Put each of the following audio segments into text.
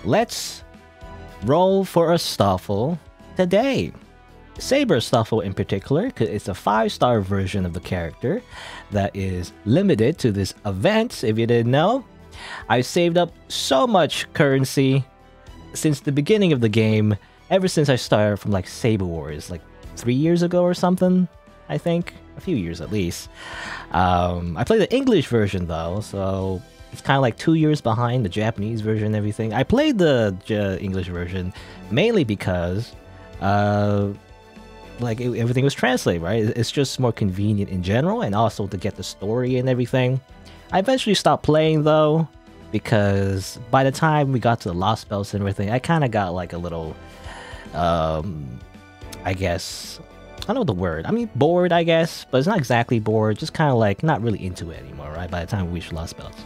let's roll for a Stoffel today. Saber Stoffel in particular, because it's a 5-star version of the character that is limited to this event, if you didn't know. I saved up so much currency since the beginning of the game, ever since I started from like Saber Wars, like 3 years ago or something, I think. A few years at least. I played the English version though, so it's kind of like 2 years behind the Japanese version and everything. I played the English version mainly because everything was translated, right? It's just more convenient in general, and also to get the story and everything. I eventually stopped playing though, because by the time we got to the Lost Belts and everything, I kind of got like a little, I guess, I don't know the word. I mean, bored, I guess, but it's not exactly bored. Just kind of like not really into it anymore, right? By the time we reach Lost Belts.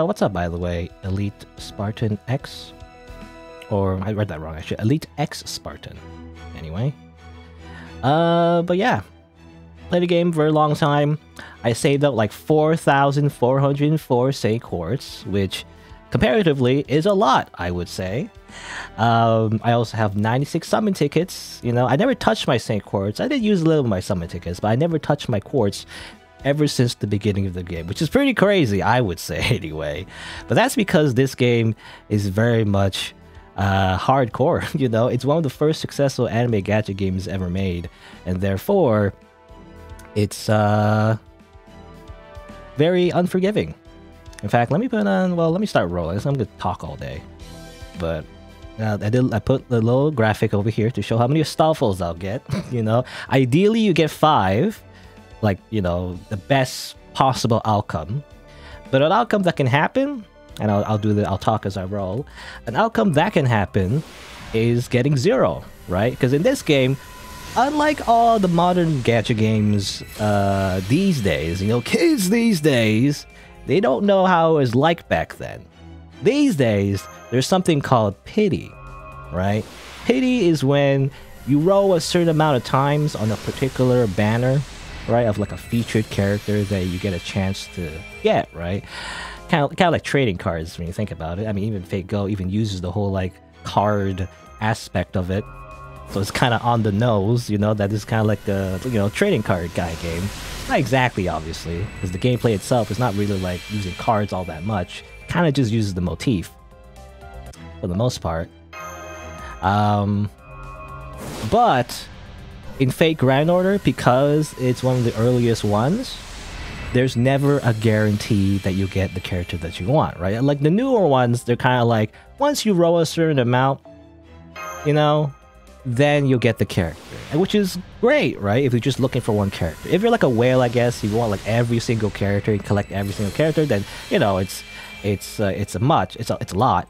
What's up, by the way? Elite Spartan X? Or I read that wrong, actually. Elite X Spartan. Anyway. But yeah. Played the game for a long time. I saved up like 4,404 Saint Quartz, which comparatively is a lot, I would say. I also have 96 summon tickets. You know, I never touched my Saint Quartz. I did use a little of my summon tickets, but I never touched my quartz ever since the beginning of the game, which is pretty crazy, I would say, anyway. But that's because this game is very much hardcore, you know? It's one of the first successful anime gacha games ever made, and therefore, it's very unforgiving. In fact, let me put on, well, let me start rolling, so I'm gonna talk all day. But I put the little graphic over here to show how many Stoffels I'll get, you know? Ideally, you get 5, like, you know, the best possible outcome. But an outcome that can happen, and I'll talk as I roll, an outcome that can happen is getting 0, right? Because in this game, unlike all the modern gacha games these days, you know, kids these days, they don't know how it was like back then. These days, there's something called pity, right? Pity is when you roll a certain amount of times on a particular banner, right, of like a featured character that you get a chance to get, right? Kind of like trading cards when you think about it. I mean, even Fate Go even uses the whole like card aspect of it. So it's kind of on the nose, you know, that is kind of like a, you know, trading card guy game. Not exactly, obviously, because the gameplay itself is not really like using cards all that much. Kind of just uses the motif for the most part. But in Fate Grand Order, because it's one of the earliest ones, there's never a guarantee that you get the character that you want, right? Like the newer ones, they're kind of like, once you roll a certain amount, you know, then you'll get the character, which is great, right? If you're just looking for one character. If you're like a whale, I guess, you want like every single character and collect every single character, then, you know, it's a lot.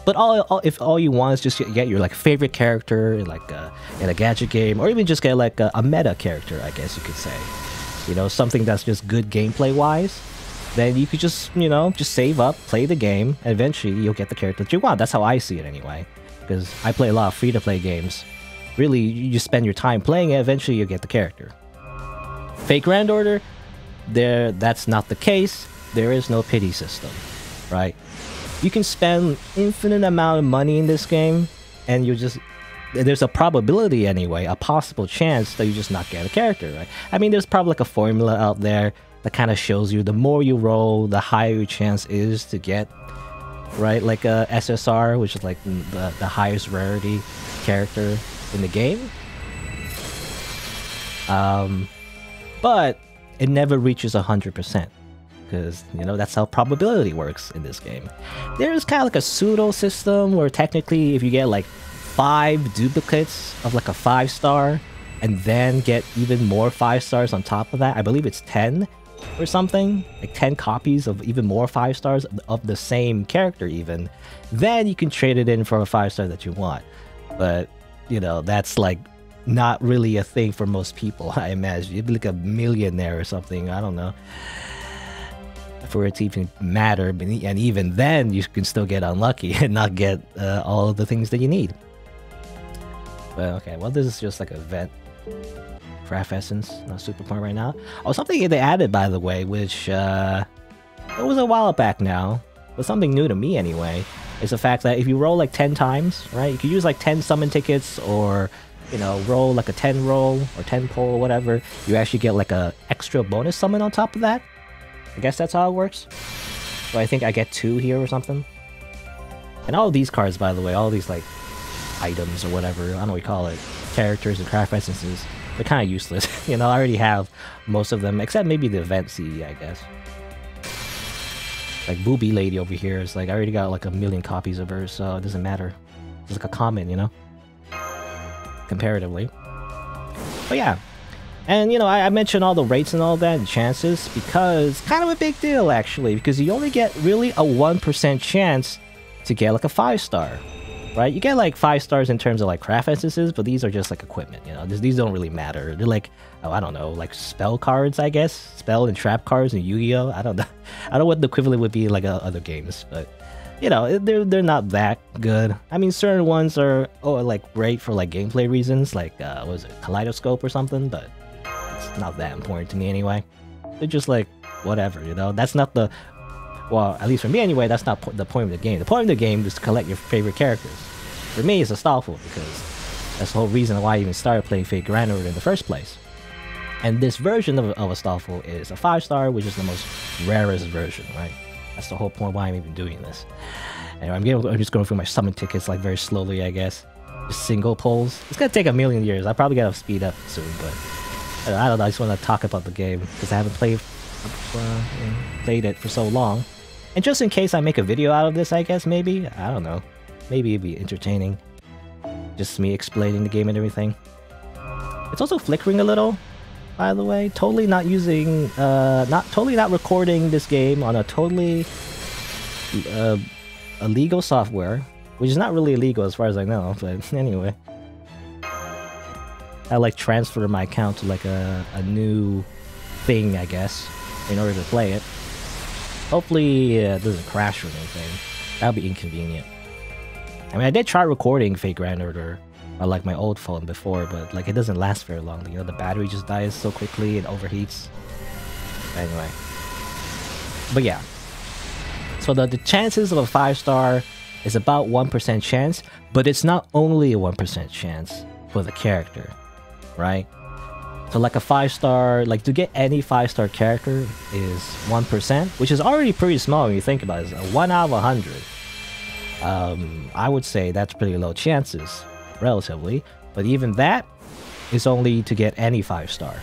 But if all you want is just get your like favorite character, like in a gadget game, or even just get like a meta character, I guess you could say, you know, something that's just good gameplay wise, then you could just, you know, just save up, play the game, and eventually you'll get the character that you want. That's how I see it anyway, because I play a lot of free-to-play games. Really, you just spend your time playing it, eventually you'll get the character. Fate Grand Order, that's not the case. There is no pity system, right? You can spend infinite amount of money in this game, and there's a probability anyway, a possible chance that you just not get a character, right? I mean, there's probably like a formula out there that kind of shows you the more you roll, the higher your chance is to get, right? Like a SSR, which is like the highest rarity character in the game. But it never reaches 100%. Because, you know, that's how probability works in this game. There's kind of like a pseudo system where technically if you get like 5 duplicates of like a 5-star and then get even more 5-stars on top of that, I believe it's 10 or something, like 10 copies of even more 5-stars of the same character even, then you can trade it in for a 5-star that you want. But, you know, that's like not really a thing for most people, I imagine. You'd be like a millionaire or something, I don't know, for it to even matter, and even then you can still get unlucky and not get all of the things that you need. Well, okay, well, this is just like a event for F-Essence, not Super Point right now. Oh, something they added, by the way, which it was a while back now, but something new to me anyway. is the fact that if you roll like 10 times, right, you can use like 10 summon tickets, or you know, roll like a 10 roll or 10 pull or whatever, you actually get like a extra bonus summon on top of that. I guess that's how it works. So I think I get 2 here or something. And all of these cards, by the way, all these like items or whatever, I don't know what you call it, characters and craft essences, they're kind of useless. You know, I already have most of them, except maybe the event CE, I guess. Like Booby Lady over here is like, I already got like 1,000,000 copies of her, so it doesn't matter. It's like a common, you know? Comparatively. But yeah. And, you know, I mentioned all the rates and all that and chances because kind of a big deal, actually, because you only get really a 1% chance to get like a 5-star, right? You get like 5 stars in terms of like craft essences, but these are just like equipment, you know? These don't really matter. They're like, oh, I don't know, like spell cards, I guess? Spell and trap cards in Yu-Gi-Oh! I don't know. I don't know what the equivalent would be like other games, but you know, they're not that good. I mean, certain ones are like great for like gameplay reasons, like what was it, Kaleidoscope or something, but it's not that important to me anyway. They're just like whatever, you know. That's not the, well, at least for me anyway, that's not the point of the game. The point of the game is to collect your favorite characters. For me, it's a Starful because that's the whole reason why I even started playing Fate Grand Order in the first place. And this version of a Starful is a 5-star, which is the most rarest version, right? That's the whole point why I'm even doing this. Anyway, I'm just going through my summon tickets like very slowly, I guess. Just single pulls. It's gonna take 1,000,000 years. I probably gotta speed up soon, but I don't know. I just want to talk about the game because I haven't played it for so long. And just in case I make a video out of this, I guess maybe, I don't know, maybe it'd be entertaining. Just me explaining the game and everything. It's also flickering a little, by the way. Totally not using, not recording this game on a totally illegal software, which is not really illegal as far as I know, but anyway. I like transfer my account to like a new thing, I guess, in order to play it. Hopefully it doesn't crash or anything. That would be inconvenient. I mean, I did try recording Fate Grand Order on like my old phone before, but like it doesn't last very long. You know, the battery just dies so quickly, it overheats. Anyway. But yeah. So the chances of a 5-star is about 1% chance, but it's not only a 1% chance for the character, right? So like a 5-star, like to get any 5-star character is 1%, which is already pretty small when you think about it. It's 1 out of 100. I would say that's pretty low chances, relatively. But even that is only to get any 5-star.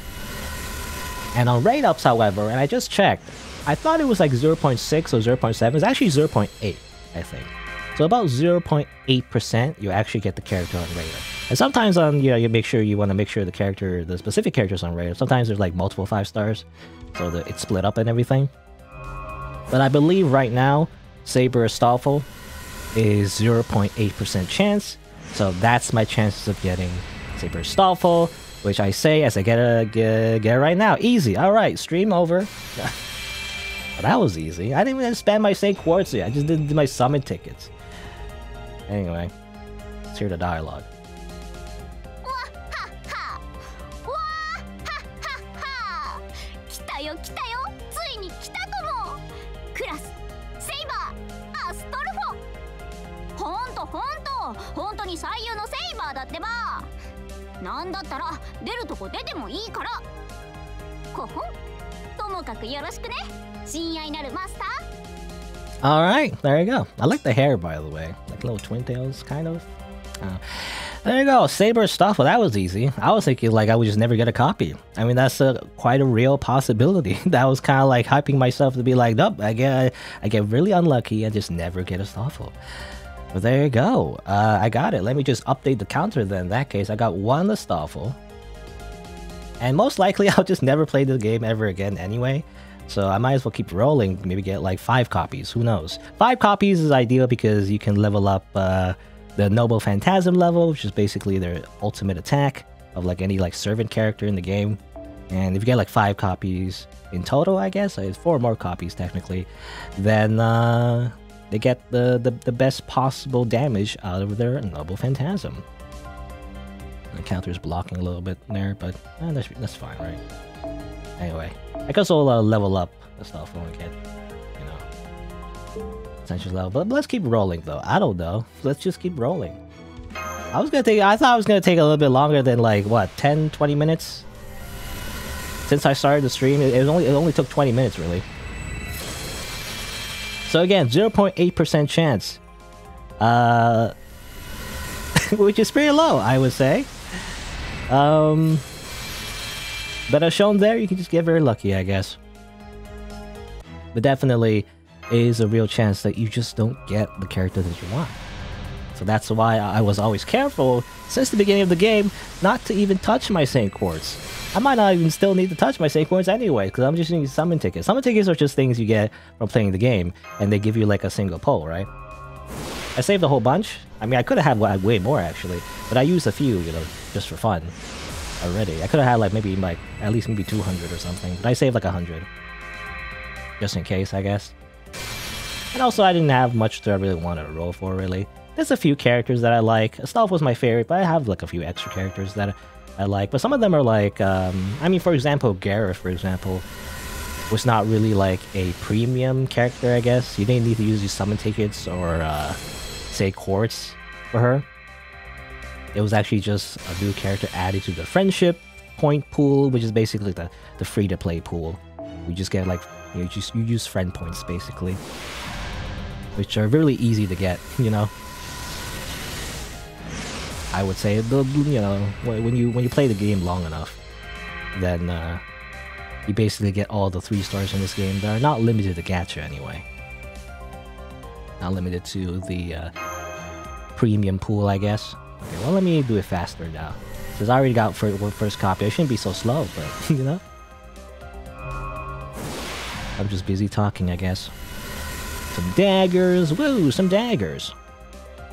And on rate ups, however, and I just checked, I thought it was like 0.6 or 0.7. It's actually 0.8, I think. So about 0.8% you actually get the character on rate up. And sometimes on, you know, you want to make sure the specific character's on rate up. Sometimes there's like multiple 5-stars, so that it's split up and everything. But I believe right now, Saber Starful is 0.8% chance. So that's my chances of getting Saber Starful, which I say as I get it right now. Easy. Alright, stream over. Well, that was easy. I didn't even spend my St. Quartz yet. I just did my summon tickets. Anyway, let's hear the dialogue. Alright, there you go. I like the hair, by the way. Like little twin tails, kind of. There you go, Saber Starful. That was easy. I was thinking like I would just never get a copy. I mean, that's quite a real possibility. That was kind of like hyping myself to be like, nope, I get really unlucky and just never get a Starful. But there you go. I got it. Let me just update the counter then. In that case, I got 1 Starful. And most likely, I'll just never play the game ever again anyway. So I might as well keep rolling, maybe get like 5 copies, who knows. 5 copies is ideal because you can level up the Noble Phantasm level, which is basically their ultimate attack of like any like servant character in the game. And if you get like 5 copies in total, I guess, it's 4 more copies technically, then they get the best possible damage out of their Noble Phantasm. The counter's blocking a little bit there, but that's fine, right? Anyway, I guess I'll level up the stuff when we get, you know, Essential level. But let's keep rolling though. I don't know. Let's just keep rolling. I thought I was gonna take a little bit longer than like what, 10-20 minutes? Since I started the stream, it only took 20 minutes really. So again, 0.8% chance. Which is pretty low, I would say. But as shown there, you can just get very lucky, I guess. But definitely is a real chance that you just don't get the character that you want. So that's why I was always careful since the beginning of the game not to even touch my Saint Quartz. I might not even still need to touch my Saint Quartz anyway, because I'm just using summon tickets. Summon tickets are just things you get from playing the game, and they give you like a single pull, right? I saved a whole bunch. I mean, I could have had way more actually, but I used a few, you know, just for fun already. I could have had like maybe like at least maybe 200 or something, but I saved like 100. Just in case, I guess. And also, I didn't have much that I really wanted to roll for, really. There's a few characters that I like. Stealth was my favorite, but I have like a few extra characters that I like. But some of them are like, I mean, for example, Gareth, for example, was not really like a premium character, I guess. You didn't need to use these summon tickets or, say, quartz for her. It was actually just a new character added to the friendship point pool, which is basically the free-to-play pool. You just get like, you use friend points, basically. Which are really easy to get, you know? I would say, you know, when you play the game long enough, then you basically get all the 3 stars in this game. They're not limited to gacha anyway. Not limited to the premium pool, I guess. Okay, well, let me do it faster now. Since I already got first copy, I shouldn't be so slow, but, you know? I'm just busy talking, I guess. Some daggers, woo, some daggers.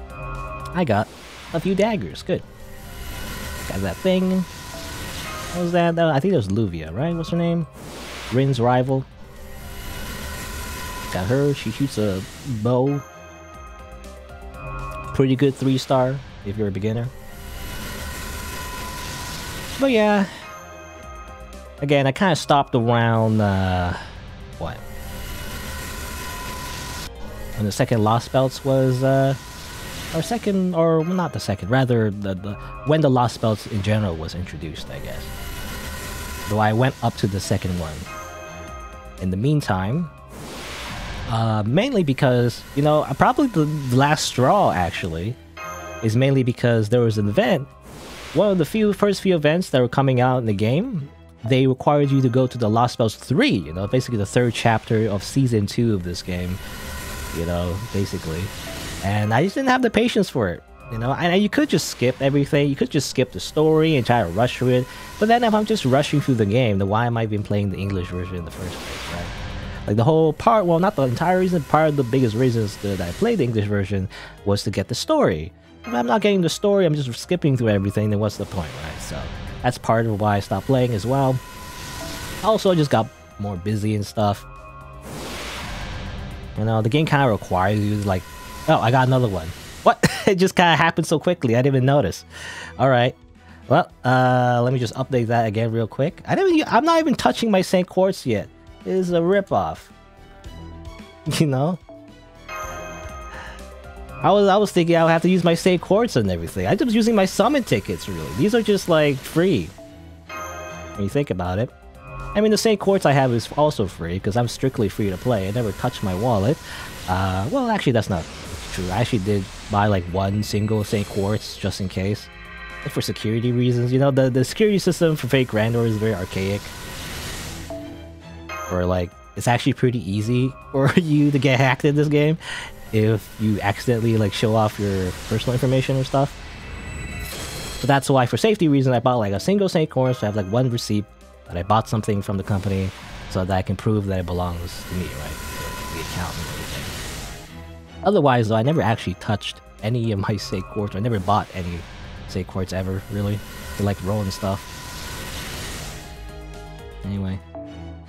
I got a few daggers, good. Got that thing. What was that? I think it was Luvia, right? What's her name? Rin's rival. Got her, she shoots a bow. Pretty good 3-star if you're a beginner. But yeah. Again, I kind of stopped around, what? When the second Lost Belts was, or second, or not the second, rather when the Lost Belts in general was introduced, I guess. Though I went up to the second one. In the meantime, mainly because, you know, probably the last straw actually is mainly because there was an event. One of the first few events that were coming out in the game, they required you to go to the Lost Belts 3, you know, basically the 3rd chapter of Season 2 of this game. You know, basically. And I just didn't have the patience for it, you know? And you could just skip everything. You could just skip the story and try to rush through it. But then if I'm just rushing through the game, then why am I even playing the English version in the first place, right? Like the whole part, well, not the entire reason, part of the biggest reasons that I played the English version was to get the story. If I'm not getting the story, I'm just skipping through everything, then what's the point, right? So that's part of why I stopped playing as well. Also, I just got more busy and stuff. You know, the game kind of requires you to like, oh, I got another one. What? It just kind of happened so quickly, I didn't even notice. Alright. Well, let me just update that again real quick. I'm not even touching my Saint Quartz yet. It is a ripoff. You know? I was thinking I would have to use my Saint Quartz and everything. I'm just using my summon tickets, really. These are just, like, free. When you think about it. I mean, the Saint Quartz I have is also free, because I'm strictly free to play. I never touch my wallet. Well, actually, that's not true. I actually did buy, like, one single Saint Quartz, just in case. And for security reasons, you know, the security system for Fake Grand Order is very archaic. Or, like, it's actually pretty easy for you to get hacked in this game if you accidentally, like, show off your personal information or stuff. So that's why, for safety reasons, I bought, like, a single Saint Quartz. So I have, like, one receipt that I bought something from the company so that I can prove that it belongs to me, right? The account and everything. Otherwise, though, I never actually touched any of my Saint Quartz. I never bought any Saint Quartz ever, really. To, like, roll and stuff. Anyway.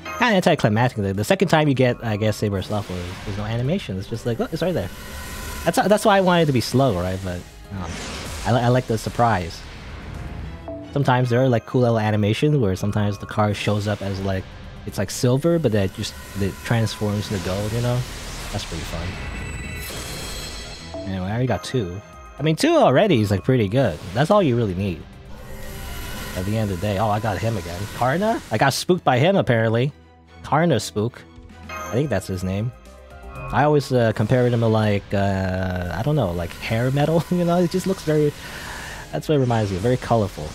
Kind of anticlimactic. The second time you get, I guess, Saber stuff, there's no animation. It's just like, look, it's right there. That's why I wanted it to be slow, right? But I like the surprise. Sometimes there are like cool little animations where sometimes the card shows up as like, it's like silver, but then it transforms to gold, you know? That's pretty fun. Anyway, I already got 2. I mean, 2 already is like pretty good. That's all you really need. At the end of the day. Oh, I got him again. Karna? I got spooked by him apparently. Karna spook. I think that's his name. I always compare him to like, I don't know, like hair metal, you know? It just looks very... That's what it reminds me of. Very colorful.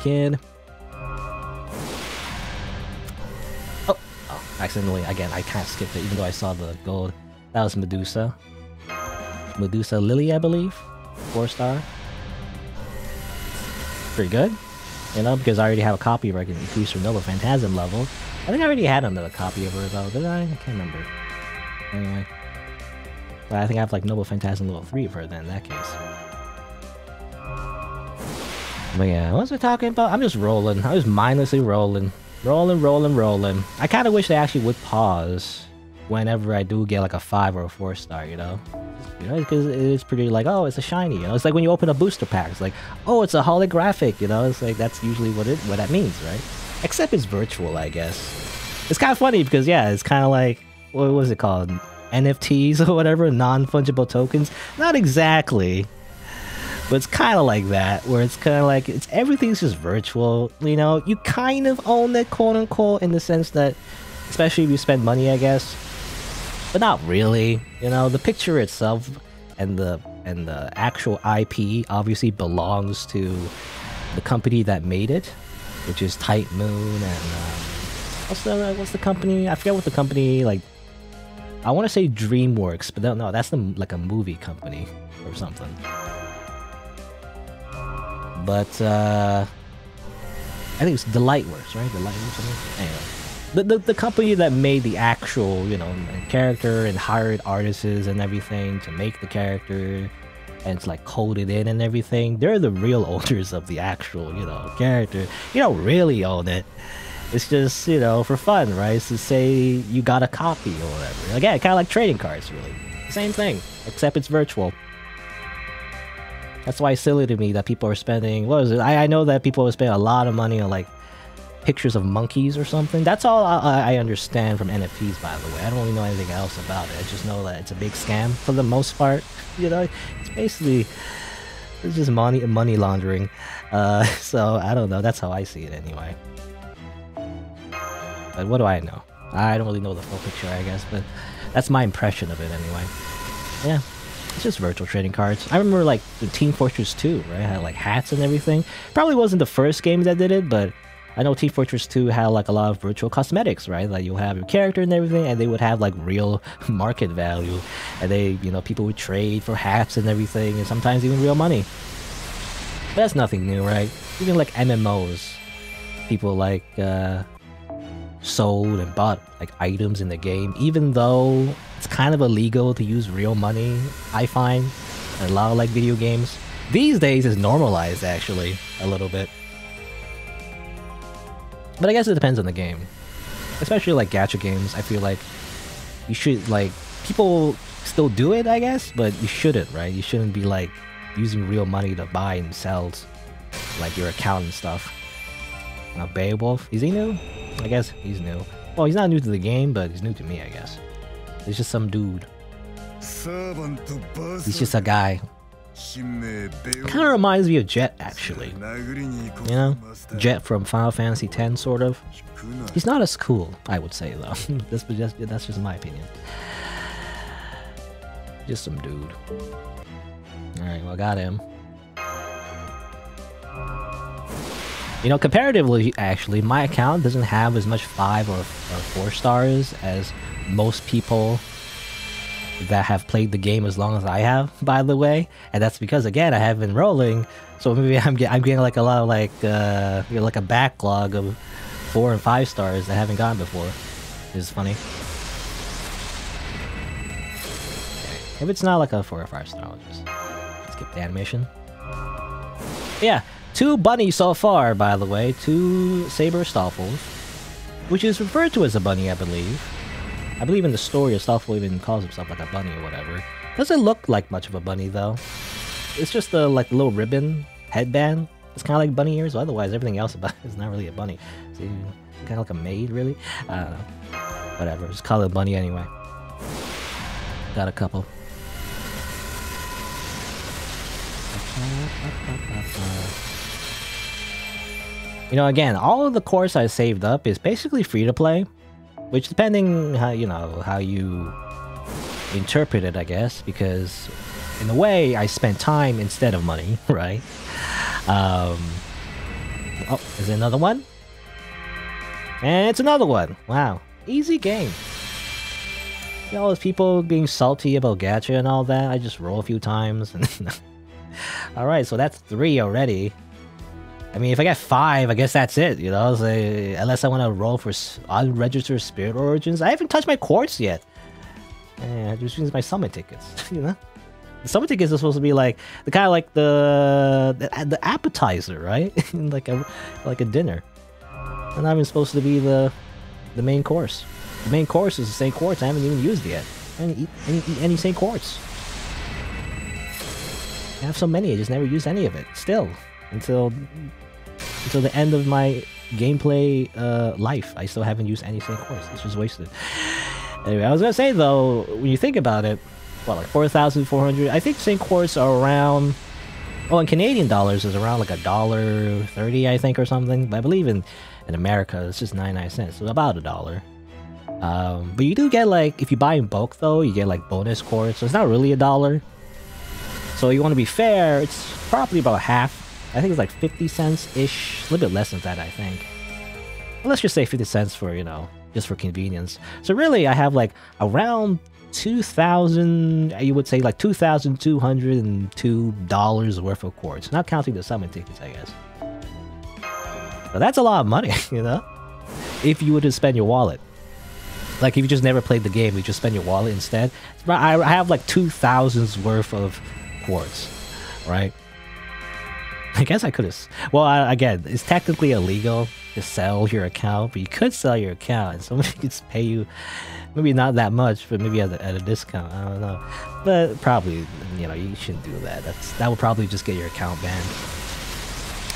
Kid. Oh, accidentally, again, I kind of skipped it even though I saw the gold. That was Medusa. Medusa Lily, I believe. 4-star. Pretty good. You know, because I already have a copy of her. I can increase her Noble Phantasm level. I think I already had another copy of her though, did I? I can't remember. Anyway. But I think I have like Noble Phantasm level 3 of her then in that case. But yeah, what was I talking about? I'm just rolling. I was mindlessly rolling. Rolling. I kind of wish they actually would pause whenever I do get like a 5 or a 4-star, you know? You know, because it is pretty like, oh, it's a shiny, you know? It's like when you open a booster pack, it's like, oh, it's a holographic, you know? It's like, that's usually what that means, right? Except it's virtual, I guess. It's kind of funny because, yeah, it's kind of like, what was it called? NFTs or whatever, non-fungible tokens? Not exactly. But it's kind of like that, where it's kind of like, everything's just virtual, you know? You kind of own it, quote-unquote, in the sense that, especially if you spend money, I guess. But not really, you know? The picture itself and the actual IP obviously belongs to the company that made it, which is Tight Moon and, what's the company? I forget what the company, like, I want to say DreamWorks, but no, that's like a movie company or something. But, I think it's Delightworks, right? Delightworks, anyway. The company that made the actual, you know, character and hired artists and everything to make the character, and it's like coded in and everything, they're the real owners of the actual, you know, character. You don't really own it. It's just, you know, for fun, right? It's to say you got a copy or whatever. Again, kind of like trading cards, really. Same thing, except it's virtual. That's why it's silly to me that people are spending... What was it? I know that people are spending a lot of money on, like, pictures of monkeys or something. That's all I understand from NFTs, by the way. I don't really know anything else about it. I just know that it's a big scam for the most part. You know, it's basically... It's just money laundering. So, I don't know. That's how I see it, anyway. But what do I know? I don't really know the full picture, I guess, but that's my impression of it, anyway. Yeah. It's just virtual trading cards. I remember like the Team Fortress 2, right? It had like hats and everything. Probably wasn't the first game that did it, but I know Team Fortress 2 had like a lot of virtual cosmetics, right? Like you'll have your character and everything, and they would have like real market value. And they, you know, people would trade for hats and everything, and sometimes even real money. But that's nothing new, right? Even like MMOs, people like sold and bought like items in the game, even though it's kind of illegal to use real money, I find, in a lot of like video games. These days it's normalized actually a little bit. But I guess it depends on the game. Especially like gacha games, I feel like you should, like, people still do it, I guess, but you shouldn't, right? You shouldn't be like using real money to buy and sell like your account and stuff. Now Beowulf, is he new? I guess he's new. Well, he's not new to the game, but he's new to me, I guess. He's just some dude. He's just a guy. Kind of reminds me of Jet, actually. You know? Jet from Final Fantasy X, sort of. He's not as cool, I would say, though. That's just my opinion. Just some dude. Alright, well, I got him. You know, comparatively, actually, my account doesn't have as much 5 or 4 stars as most people that have played the game as long as I have, by the way. And that's because, again, I have been rolling, so maybe I'm getting like a lot of like, you know, like a backlog of 4 and 5 stars that I haven't gotten before. Which is funny. Okay. If it's not like a 4 or 5 star, I'll just skip the animation. Yeah. 2 bunnies so far, by the way. 2 Saber Stoffels, which is referred to as a bunny, I believe. I believe in the story, Stoffel even calls himself like a bunny or whatever. Doesn't look like much of a bunny, though. It's just a like little ribbon headband. It's kind of like bunny ears, otherwise everything else about it is not really a bunny. So kind of like a maid, really? I don't know. Whatever, just call it money anyway. Got a couple. You know, again, all of the course I saved up is basically free to play, which depending how how you interpret it, I guess, because in a way I spent time instead of money, right? Oh, is there another one? And it's another one. Wow, easy game. You know, all those people being salty about gacha and all that. I just roll a few times and all right, so that's 3 already. I mean, if I get 5, I guess that's it, you know? So, unless I want to roll for unregistered Spirit Origins. I haven't touched my quartz yet. I just use my summon tickets, you know? The summon tickets are supposed to be like, the kind of like the appetizer, right? like a dinner. They're not even supposed to be the main course. The main course is the same quartz I haven't even used yet. I haven't eat any same quartz. I have so many, I just never used any of it. Still. Until the end of my gameplay life, I still haven't used any same course. It's just wasted. Anyway, I was gonna say though, when you think about it, what, like 4,400? I think same course are around. Oh, in Canadian dollars is around like $1.30, I think, or something. But I believe in America it's just 99 cents, so about $1. But you do get like, if you buy in bulk though, you get like bonus course, so it's not really $1. So you want to be fair, it's probably about half. I think it's like 50 cents-ish, a little bit less than that, I think. Well, let's just say 50 cents for, you know, just for convenience. So really, I have like around 2,000, you would say like $2,202 worth of quartz, not counting the summon tickets, I guess. So that's a lot of money, you know? If you were to spend your wallet. Like if you just never played the game, you just spend your wallet instead. I have like 2,000's worth of quartz, right? I guess I could have. Well, again, it's technically illegal to sell your account, but you could sell your account and somebody could pay you, maybe not that much, but maybe at a discount. I don't know. But probably, you know, you shouldn't do that. That would probably just get your account banned.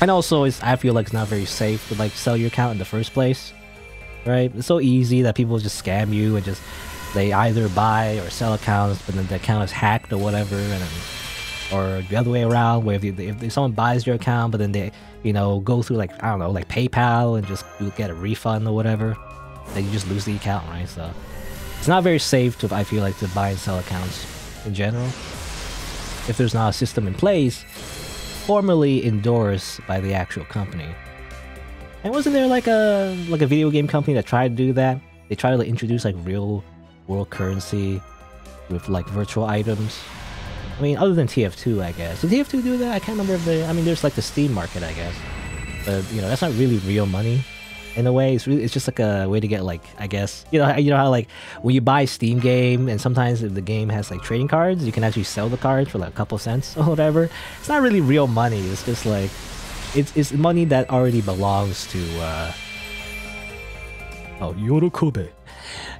And also, I feel like it's not very safe to like sell your account in the first place, right? It's so easy that people just scam you and just they either buy or sell accounts, but then the account is hacked or whatever, and then, or the other way around, where if someone buys your account, but then they, you know, go through like, I don't know, like PayPal and just get a refund or whatever, then you just lose the account, right? So it's not very safe to, I feel like, to buy and sell accounts in general if there's not a system in place formally endorsed by the actual company. And wasn't there like a video game company that tried to do that? They tried to like, introduce like real world currency with like virtual items. I mean, other than TF2, I guess. Did TF2 do that? I can't remember if they... I mean, there's like the Steam market, I guess. But, you know, that's not really real money. In a way, it's just like a way to get like, I guess... You know how like, when you buy a Steam game, and sometimes if the game has like trading cards, you can actually sell the cards for like a couple cents or whatever. It's not really real money. It's just like... It's money that already belongs to... Oh, Yorokobe.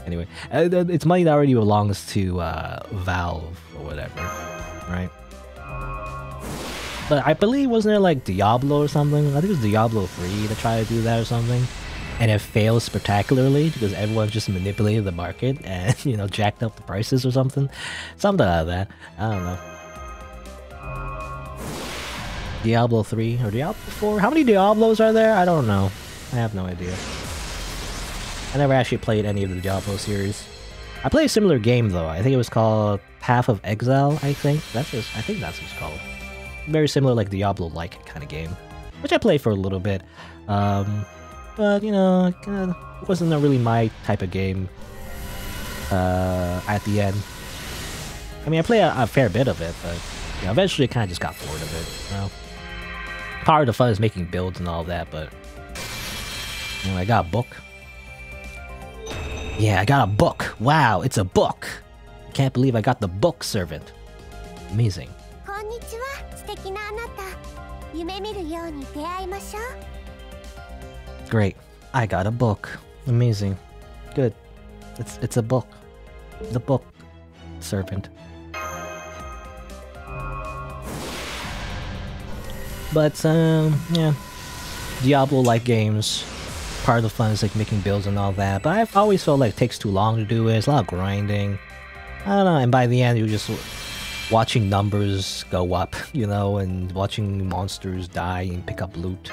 Anyway, it's money that already belongs to Valve or whatever. Right? But I believe, wasn't there like Diablo or something? I think it was Diablo 3 that tried to do that or something. And it failed spectacularly because everyone just manipulated the market and, you know, jacked up the prices or something. Something like that. I don't know. Diablo 3 or Diablo 4? How many Diablos are there? I don't know. I have no idea. I never actually played any of the Diablo series. I played a similar game though. I think it was called Path of Exile, I think. I think that's what it's called. Very similar, like Diablo-like kind of game. Which I played for a little bit. But, you know, it wasn't really my type of game at the end. I mean, I played a fair bit of it, but you know, eventually I kind of just got bored of it, you know? Part of the fun is making builds and all that, but... You know, I got a book. Yeah, I got a book. Wow, it's a book. I can't believe I got the book servant. Amazing. Great. I got a book. Amazing. Good. It's a book. The book servant. But yeah. Diablo-like games. part of the fun is like making builds and all that, but I've always felt like it takes too long to do it. It's a lot of grinding. I don't know, and by the end you're just watching numbers go up, you know, and watching monsters die and pick up loot.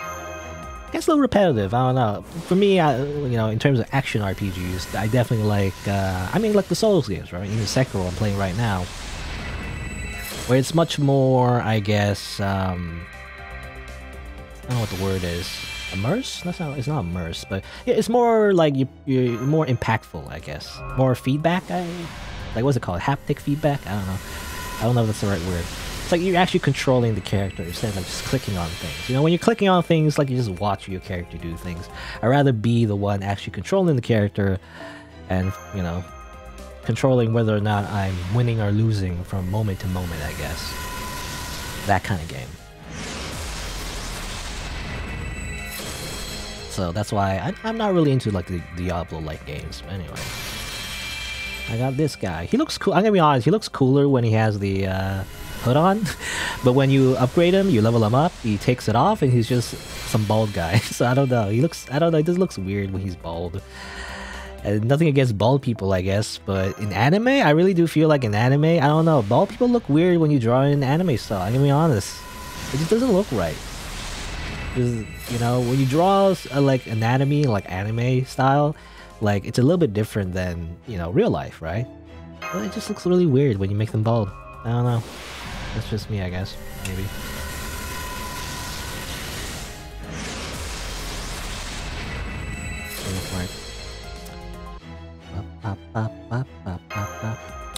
It gets a little repetitive, I don't know. For me, you know, in terms of action RPGs, I definitely like, I mean, like the Souls games, right? Even Sekiro I'm playing right now, where it's much more, I guess, I don't know what the word is. Immerse? It's not immerse, but it's more like you're more impactful, I guess. More feedback, like what's it called? Haptic feedback? I don't know if that's the right word. It's like you're actually controlling the character instead of like just clicking on things. You know, when you're clicking on things, like you just watch your character do things. I'd rather be the one actually controlling the character and, you know, controlling whether or not I'm winning or losing from moment to moment, I guess. That kind of game. So that's why I'm not really into like the Diablo-like games. But anyway, I got this guy. He looks cool. I'm gonna be honest. He looks cooler when he has the hood on, but when you upgrade him, you level him up. He takes it off, and he's just some bald guy. So I don't know. I don't know. It just looks weird when he's bald. And nothing against bald people, I guess, but in anime, I really do feel like in anime, I don't know. Bald people look weird when you draw in anime style. I'm gonna be honest. It just doesn't look right. You know, when you draw like anatomy, like anime style, like it's a little bit different than, you know, real life, right? But it just looks really weird when you make them bald. I don't know. That's just me, I guess. Maybe.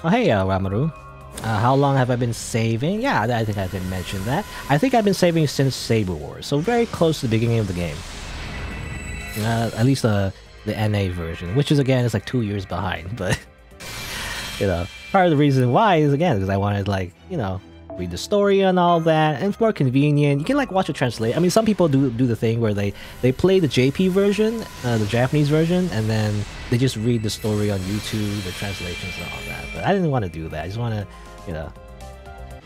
Oh, hey, Ramaru. How long have I been saving? Yeah, I think I did mention that. I think I've been saving since Saber Wars, so very close to the beginning of the game. At least the NA version, which is, again, it's like 2 years behind, but, you know, part of the reason why is, again, because I wanted, like, you know, read the story and all that, and it's more convenient. You can, like, watch a translate. I mean, some people do the thing where they play the JP version, the Japanese version, and then they just read the story on YouTube, the translations and all that. But I didn't want to do that. I just want to, you know,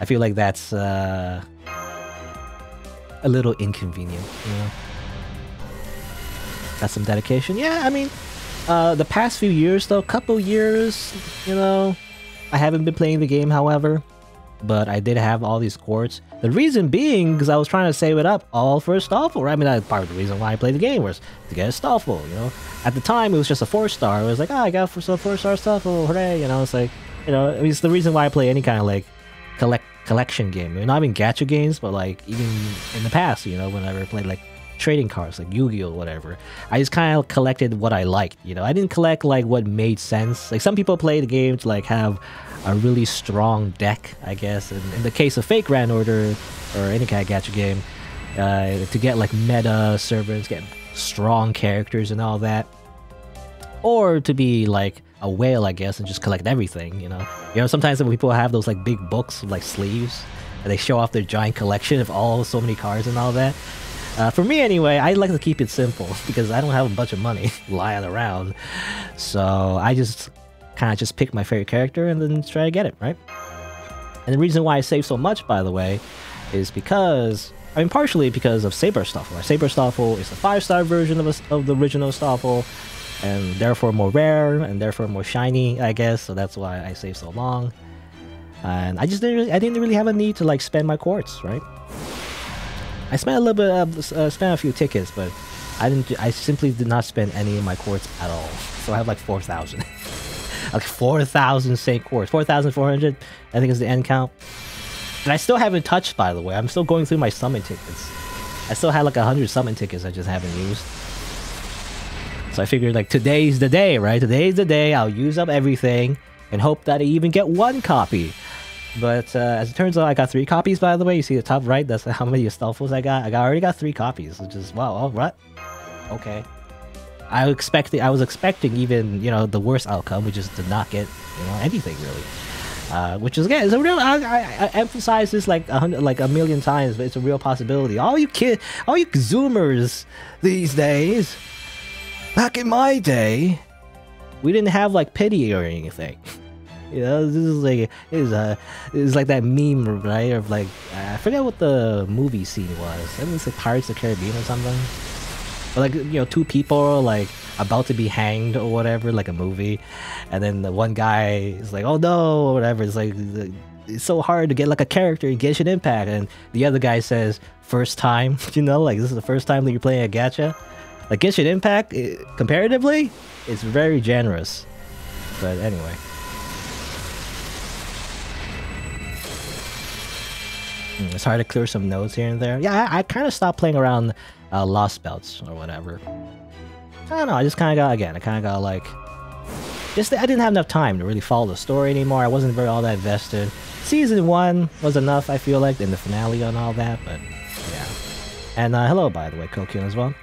I feel like that's a little inconvenient, you know. That's some dedication. Yeah, I mean, the past few years, though, couple years, you know, I haven't been playing the game, however, but I did have all these quartz. The reason being, because I was trying to save it up all for a Stoffel, right? I mean, that's part of the reason why I played the game was to get a Stoffel, you know? At the time, it was just a 4-star. It was like, oh, I got some 4-star Stoffel, hooray, you know? It's like, you know, it's the reason why I play any kind of, like, collection game. Not even gacha games, but, like, even in the past, you know, whenever I played, like, trading cards, like Yu-Gi-Oh! Whatever. I just kind of collected what I liked, you know? I didn't collect, like, what made sense. Like, some people play the game to, like, have a really strong deck, I guess. And in the case of Fake Grand Order, or any kind of gacha game, to get, like, meta servants, get strong characters and all that. Or to be, like, a whale, I guess, and just collect everything, you know? You know, sometimes when people have those, like, big books with, like, sleeves, and they show off their giant collection of so many cards and all that. For me, anyway, I like to keep it simple, because I don't have a bunch of money lying around. So I just kind of just pick my favorite character and then try to get it, right? And the reason why I save so much, by the way, is because, I mean, partially because of Saber Stoffel. Right? Saber Stoffel is a 5-star version of the original Stoffel, and therefore more rare, and therefore more shiny, I guess, so that's why I save so long. And I didn't really have a need to, like, spend my quartz, right? I spent a little bit, spent a few tickets, but I simply did not spend any of my quartz at all. So I have like 4,000. Like 4,000 Saint quartz. 4,400, I think is the end count. And I still haven't touched, by the way. I'm still going through my summon tickets. I still have like 100 summon tickets I just haven't used. So I figured, like, today's the day, right? Today's the day. I'll use up everything and hope that I even get one copy. But as it turns out, I got 3 copies, by the way. You see the top right? That's how many Stoffels I got. I already got 3 copies, which is, wow, all right. Okay. I was expecting even, you know, the worst outcome, which is to not get, you know, anything really. Which is, again, it's a real, I emphasize this like a million times, but it's a real possibility. All you Zoomers these days, back in my day, we didn't have like pity or anything. You know, this is like it's like that meme, right? Of like, I forget what the movie scene was. I think it's like Pirates of the Caribbean or something. Or like, you know, two people are like about to be hanged or whatever, like a movie, and then the one guy is like, oh no, or whatever. It's like, it's so hard to get like a character in Genshin Impact, and the other guy says, first time, you know, like this is the first time that you're playing a gacha. Like Genshin Impact, comparatively, it's very generous. But anyway. It's hard to clear some nodes here and there. Yeah, I kind of stopped playing around Lost Belts or whatever. I don't know, I just kind of got like... I didn't have enough time to really follow the story anymore. I wasn't very all that invested. Season 1 was enough, I feel like, in the finale and all that, but yeah. And hello, by the way, Kokyun as well.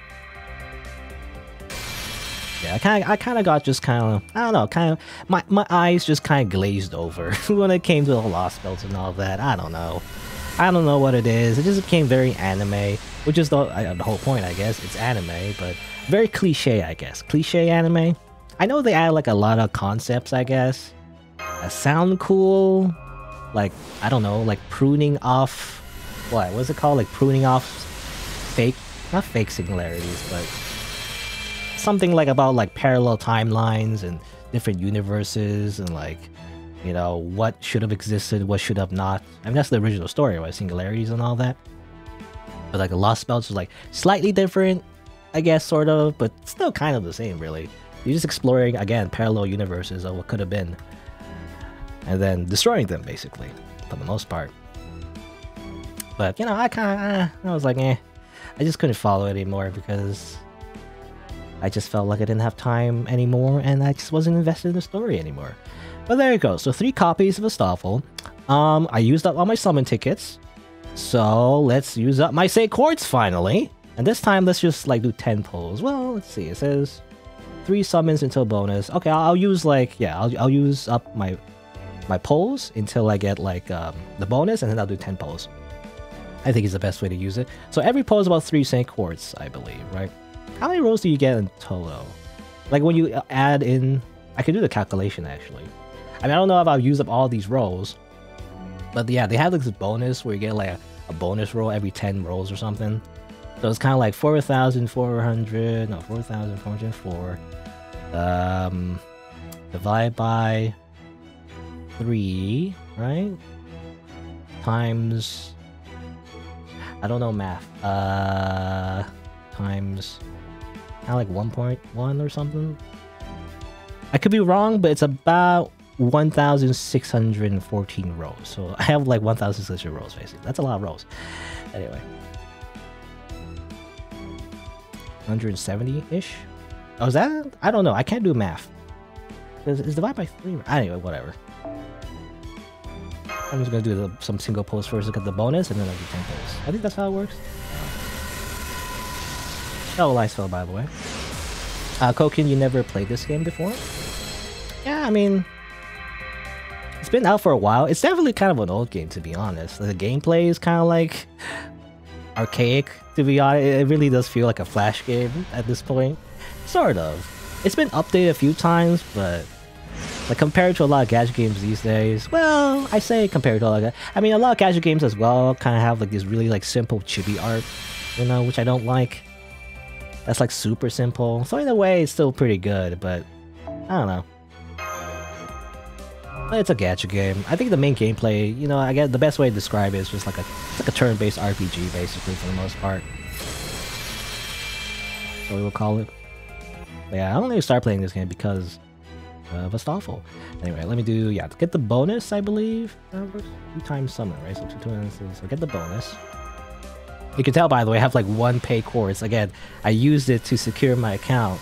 Yeah, I kind of got just kind of, I don't know, kind of, my eyes just kind of glazed over when it came to the Lost Belts and all that. I don't know what it is. It just became very anime, which is the whole point, I guess. It's anime, but very cliche, I guess. Cliche anime. I know they add like a lot of concepts, I guess. Sound cool. Like, I don't know, like pruning off, what's it called? Like pruning off fake, not fake singularities, but something like about like parallel timelines and different universes and like, you know, what should have existed, what should have not. I mean, that's the original story, right? Singularities and all that. But like the Lost Belts was like slightly different, I guess, sort of, but still kind of the same, really. You're just exploring, again, parallel universes of what could have been. And then destroying them, basically, for the most part. But, you know, I was like, I just couldn't follow it anymore because I just felt like I didn't have time anymore and I just wasn't invested in the story anymore. But there you go. So 3 copies of Astolfo. I used up all my summon tickets. So let's use up my Say Quartz finally. And this time, let's just like do 10 pulls. Well, let's see. It says 3 summons until bonus. Okay, I'll use like, yeah, I'll use up my pulls until I get like the bonus, and then I'll do 10 pulls. I think is the best way to use it. So every pull is about 3 Saint Quartz, I believe, right? How many rolls do you get in total? Like when you add in, I can do the calculation actually. I mean, I don't know if I'll use up all these rolls, but yeah, they have like this bonus where you get like a bonus roll every 10 rolls or something. So it's kind of like 4,404. Divide by 3, right? Times, I don't know math. Times kind of like 1.1 or something. I could be wrong, but it's about 1,614 rolls. So I have like 1,600 rolls basically. That's a lot of rolls. Anyway. 170-ish? Oh, is that? I don't know. I can't do math. It's divided by 3. Anyway, whatever. I'm just gonna do some single pulls first to get the bonus, and then I'll do 10 pulls. I think that's how it works. Oh, nice fell, by the way. Kokin, you never played this game before? Yeah, I mean, it's been out for a while. It's definitely kind of an old game, to be honest. The gameplay is kind of like archaic, to be honest. It really does feel like a Flash game at this point. Sort of. It's been updated a few times, but like compared to a lot of gadget games these days, well, I say compared to a lot of, I mean, a lot of gadget games as well kind of have like this really like simple chibi art, you know, which I don't like. That's like super simple. So in a way, it's still pretty good, but I don't know. It's a gacha game. I think the main gameplay, you know, I guess the best way to describe it is just like it's like a turn-based RPG, basically, for the most part. So we will call it. But yeah, I only started playing this game because of Astolfo. Anyway, let me do, yeah, to get the bonus, I believe. 2 times summon, right? So 2 times, so get the bonus. You can tell, by the way, I have like 1 pay quartz. Again, I used it to secure my account.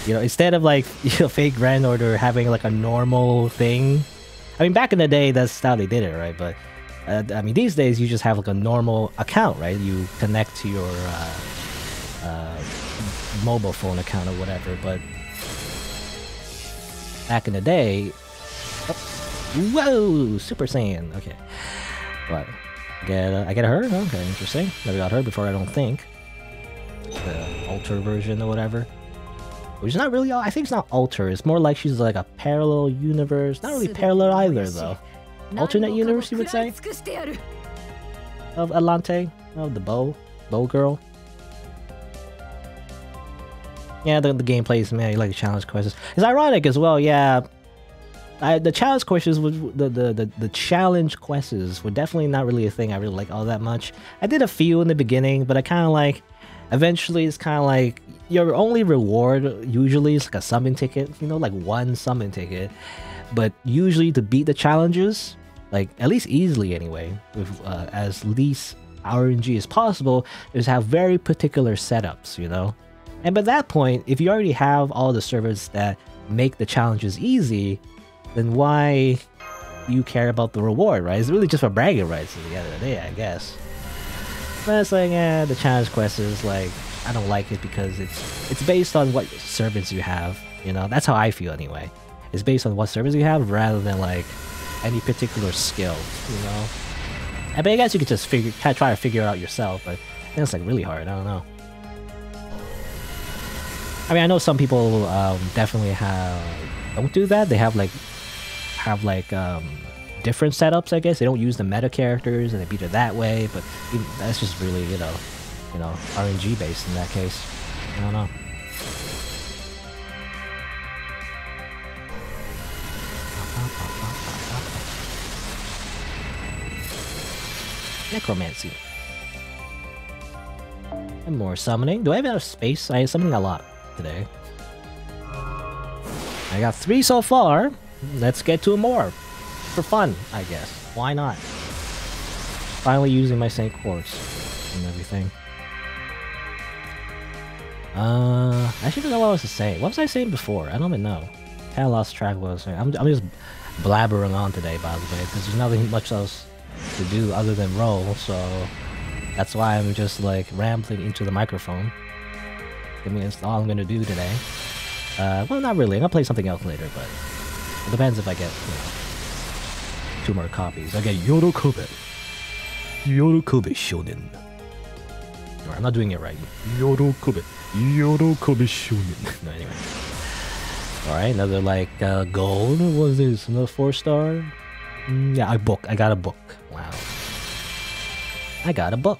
You know, instead of like, you know, fake Grand Order having like a normal thing. I mean, back in the day, that's how they did it, right? But I mean, these days you just have like a normal account, right? You connect to your mobile phone account or whatever. But back in the day, oh, whoa, Super Saiyan. Okay, what? I get her? Okay, interesting. Never got her before, I don't think. The Alter version or whatever. Which is not really, I think it's not Alter. It's more like she's like a parallel universe. Not really parallel either, though. Alternate universe, you would say? Of Atlante? Of the bow girl? Yeah, the gameplay is, man, you like the challenge quests. It's ironic as well, yeah. The challenge quests would the challenge quests were definitely not really a thing I really like all that much. I did a few in the beginning, but I kind of like eventually it's kind of like your only reward usually is like a summon ticket, you know, like one summon ticket. But usually to beat the challenges, like at least easily anyway, with as least RNG as possible, is have very particular setups, you know. And by that point, if you already have all the servers that make the challenges easy, then why do you care about the reward, right? It's really just for bragging rights at the end of the day, I guess. But it's like, yeah, the challenge quest is like, I don't like it because it's based on what servants you have, you know? That's how I feel anyway. It's based on what servants you have rather than like any particular skill, you know? I mean, I guess you could just try to figure it out yourself, but it's like really hard, I don't know. I mean, I know some people definitely don't do that. They have different setups, I guess. They don't use the meta characters and they beat it that way, but that's just really, you know, RNG based in that case. I don't know. Necromancy. And more summoning. Do I have enough space? I am summoning a lot today. I got 3 so far. Let's get 2 more. For fun, I guess. Why not? Finally using my St. Quartz and everything. I actually don't know what I was saying. What was I saying before? I don't even know. Kinda lost track of what I was saying. I'm just blabbering on today, by the way, because there's nothing much else to do other than roll, so that's why I'm just like rambling into the microphone. I mean, that's all I'm gonna do today. Well, not really. I'm gonna play something else later, but it depends if I get, you know, 2 more copies. I get Yorokobe. Yorokobe Shonen. Or I'm not doing it right. Yorokobe. Yorokobe Shonen. No, anyway. Alright, another like gold. What was this? Another 4-star? Yeah, I got a book. Wow. I got a book.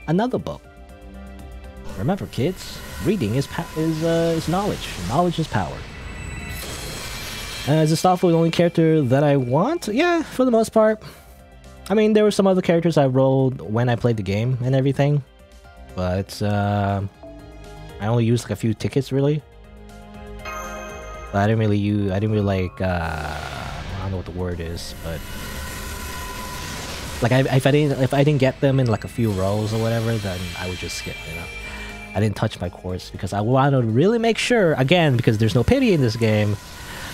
Another book. Remember, kids, reading is knowledge. Knowledge is power. Is Astolfo the only character that I want? Yeah, for the most part. I mean, there were some other characters I rolled when I played the game and everything, but I only used like a few tickets really. But I didn't really like. I don't know what the word is, but like if I didn't get them in like a few rows or whatever, then I would just skip. You know, I didn't touch my quartz because I wanted to really make sure. Again, because there's no pity in this game.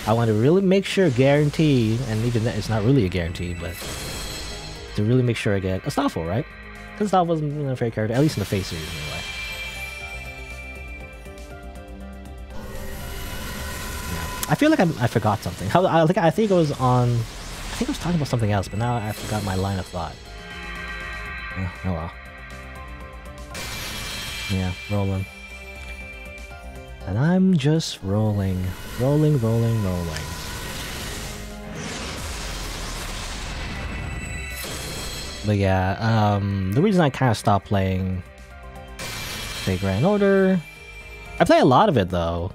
I want to really make sure, guarantee, and even that it's not really a guarantee, but to really make sure I get Astolfo, right? Because Astolfo wasn't, you know, a fair character, at least in the face series anyway. Yeah. I feel like I forgot something. I think I was talking about something else, but now I forgot my line of thought. Oh well. Yeah, rolling. And I'm just rolling. Rolling. But yeah, the reason I kind of stopped playing Fate Grand Order, I played a lot of it though,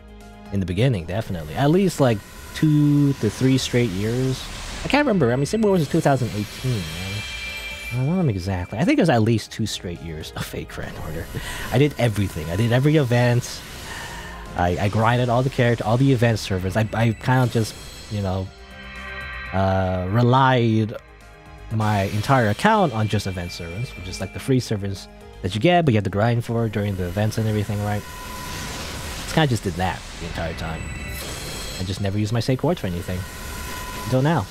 in the beginning, definitely. At least like 2 to 3 straight years. I can't remember, I mean, Sim Wars was 2018, man. I don't know exactly. I think it was at least 2 straight years of Fate Grand Order. I did everything. I did every event. I grinded all the characters, all the event servers. I kind of just, you know, relied my entire account on just event servers, which is like the free servers that you get, but you have to grind for during the events and everything, right? Just kind of just did that the entire time. I just never used my Sacred Quartz for anything. Until now.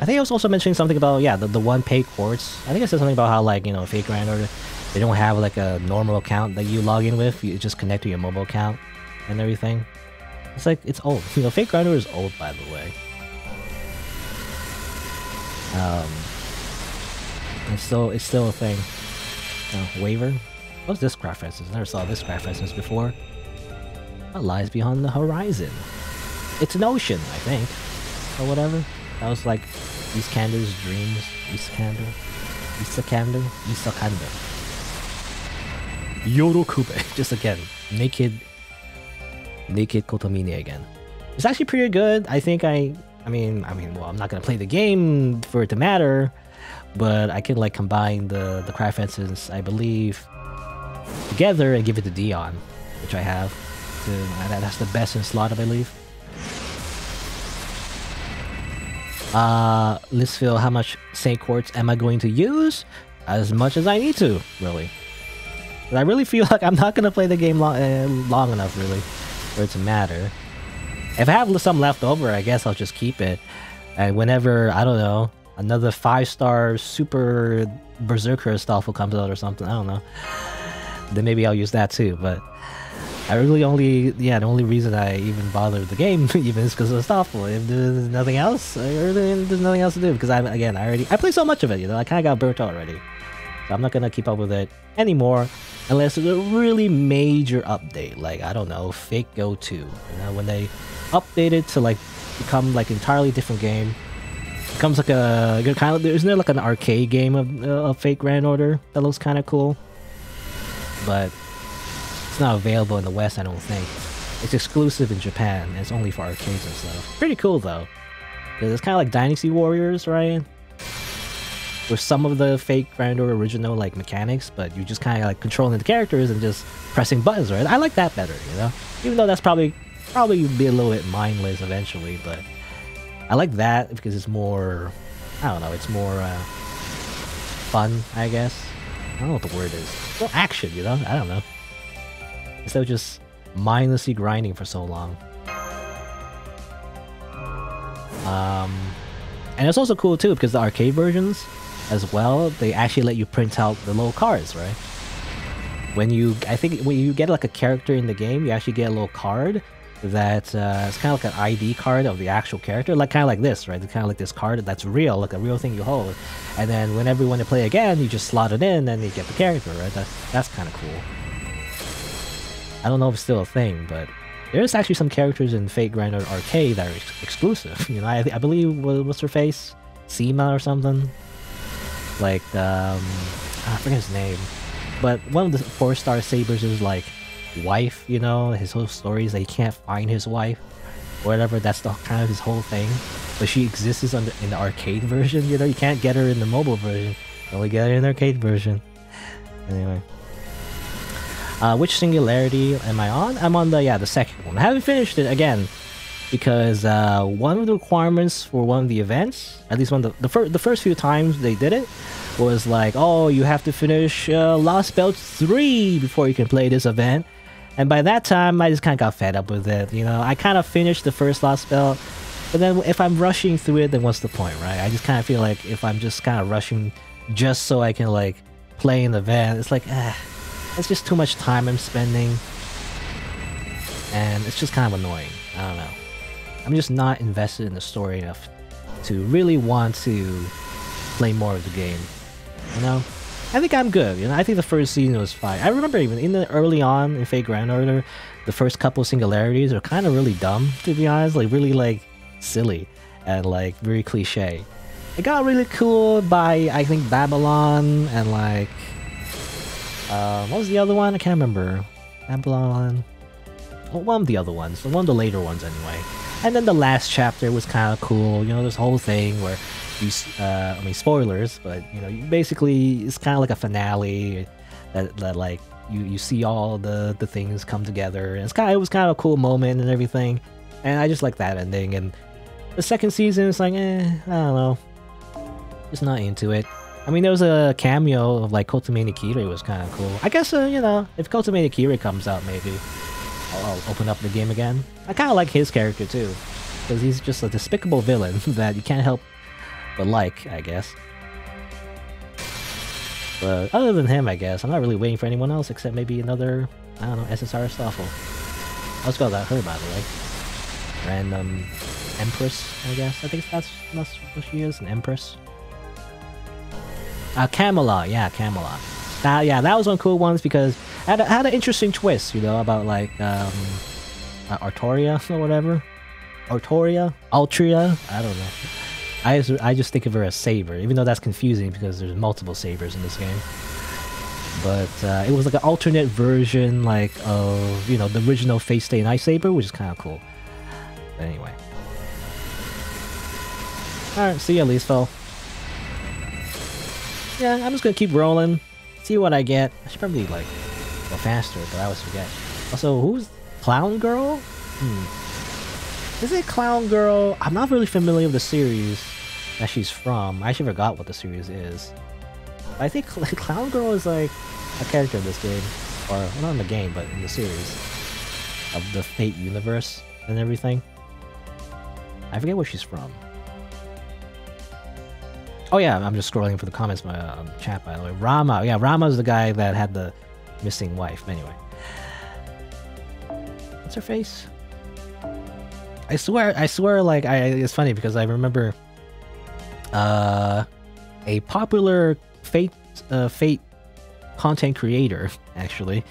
I think I was also mentioning something about, yeah, the one pay quartz. I think I said something about how, like, you know, Fate Grand Order, they don't have like a normal account that you log in with. You just connect to your mobile account and everything. It's like, it's old. You know, Fate Grand Order is old, by the way. It's still a thing. Waiver? What's this craft essence? I never saw this craft essence before. What lies beyond the horizon? It's an ocean, I think. Or whatever. That was like East Cander's dreams. East Cander. Isakando? Isakando. Yorokube. Just again, naked Kotomine again. It's actually pretty good. I think I mean, well, I'm not gonna play the game for it to matter, but I can like combine the craft essence, I believe, together and give it to Dion, which I have. That's the best in slot, I believe. Listville, how much Saint Quartz am I going to use? As much as I need to, really. But I really feel like I'm not gonna play the game long enough, really, for it to matter. If I have some left over, I guess I'll just keep it. And whenever, I don't know, another 5-star super berserker stuff will come out or something, I don't know, then maybe I'll use that too. But I really only, the only reason I even bother with the game even is because of the Stoffel. If there's nothing else, there's nothing else to do, because I play so much of it, you know, I kind of got burnt out already. So I'm not gonna keep up with it anymore unless it's a really major update, like, I don't know, Fake Go 2. You know, when they update it to like become like entirely different game, becomes like a kind of, isn't there like an arcade game of Fate Grand Order that looks kind of cool, but it's not available in the West, I don't think. It's exclusive in Japan, and it's only for arcades and stuff. Pretty cool though, because it's kind of like Dynasty Warriors, right? With some of the Fate Grand Order original like mechanics, but you just kind of like controlling the characters and just pressing buttons, right? I like that better, you know? Even though that's probably be a little bit mindless eventually, but I like that because it's more, I don't know, it's more fun, I guess. I don't know what the word is. More action, you know? I don't know. Instead of just mindlessly grinding for so long. And it's also cool too because the arcade versions as well, they actually let you print out the little cards, right? I think when you get like a character in the game, you actually get a little card that it's kind of like an ID card of the actual character, like kind of like this, right? It's kind of like this card that's real, like a real thing you hold, and then whenever you want to play again, you just slot it in and you get the character, right? That's kind of cool. I don't know if it's still a thing, but there's actually some characters in Fate Grand Order Arcade that are exclusive. You know, I believe, what's her face? Seema or something? Like, I forget his name. But one of the 4-star sabers is like wife, you know, his whole story is that he can't find his wife or whatever. That's the kind of his whole thing, but she exists in the arcade version, you know. You can't get her in the mobile version, you only get her in the arcade version. Anyway, which singularity am I on? I'm on the second one. I haven't finished it again because one of the requirements for one of the events, at least the first few times they did it, was like, oh, you have to finish Lost Belt 3 before you can play this event. And by that time, I just kind of got fed up with it, you know. I kind of finished the first Lost Belt, but then if I'm rushing through it, then what's the point, right? I just kind of feel like if I'm just kind of rushing just so I can like play an event, it's like, it's just too much time I'm spending, and it's just kind of annoying. I don't know. I'm just not invested in the story enough to really want to play more of the game, you know? I think I'm good, you know? I think the first season was fine. I remember even in the early on in Fate Grand Order, the first couple singularities are kind of really dumb, to be honest, like really like silly and like very cliche. It got really cool by, I think, Babylon and like, what was the other one? I can't remember. Babylon, well, one of the other ones, one of the later ones anyway. And then the last chapter was kind of cool, you know, this whole thing where you, I mean, spoilers, but, you know, basically it's kind of like a finale that like, you see all the things come together, and it was kind of a cool moment and everything, and I just like that ending. And the second season is like, I don't know, just not into it. I mean, there was a cameo of like Kotomei Kiri, was kind of cool. I guess, you know, if Kotomei Kiri comes out, maybe I'll open up the game again. I kind of like his character too, because he's just a despicable villain that you can't help but like, I guess. But other than him, I guess, I'm not really waiting for anyone else except maybe another, I don't know, SSR Stoffel. Let's go that her, by the way. Random Empress, I guess. I think that's what she is, an Empress. Camelot, yeah, Camelot. Yeah, that was one of the cool ones because it had an interesting twist, you know, about like Artoria or whatever. Altria, I don't know. I just think of her as Saber, even though that's confusing because there's multiple Sabers in this game. But it was like an alternate version, like of, you know, the original Fate Stay Night Saber, which is kind of cool. But anyway. Alright, see ya, Leesfell. Yeah, I'm just gonna keep rolling, see what I get. I should probably like go faster, but I always forget. Also, who's Clown Girl? Is it Clown Girl? I'm not really familiar with the series that she's from. I actually forgot what the series is. I think Clown Girl is like a character in this game, or well, not in the game, but in the series of the Fate universe and everything. I forget where she's from. Oh yeah, I'm just scrolling for the comments on the chat, by the way. Rama, yeah, Rama's the guy that had the missing wife. Anyway, what's her face? I swear, like it's funny because I remember a popular Fate content creator, actually.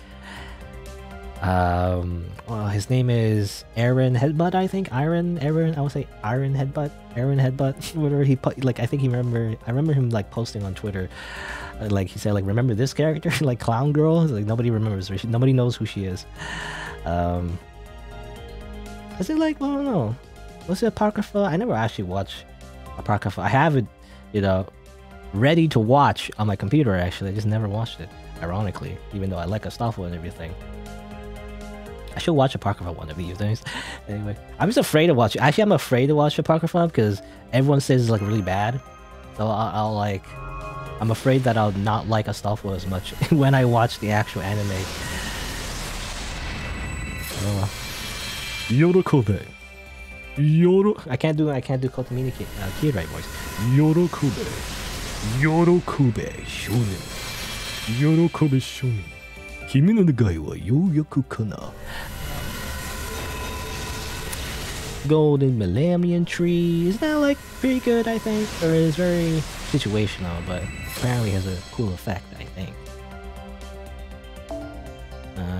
Well, his name is Aaron Headbutt, I think. Aaron, I would say Aaron Headbutt, whatever he put, like, I think I remember him like posting on Twitter, like he said, like, remember this character, like Clown Girl? Like, nobody remembers her, nobody knows who she is. Is it like, I don't know, was it Apocrypha? I never actually watched Apocrypha. I have it, you know, ready to watch on my computer, actually. I just never watched it, ironically, even though I like Astolfo and everything. I should watch Apocrypha one of these days. Anyway, I'm just afraid to watch it. Actually, I'm afraid to watch Apocrypha because everyone says it's like really bad. So I'll like, I'm afraid that I'll not like Astolfo as much when I watch the actual anime. Yorokube. I can't do Kotomini Kid right voice. Yorokube. Yorokube Shonen. Yorokube Shonen. Kimi no nagai wa youyaku kana. Golden Millennium Tree. Is that like pretty good, I think? Or is very situational, but apparently has a cool effect, I think.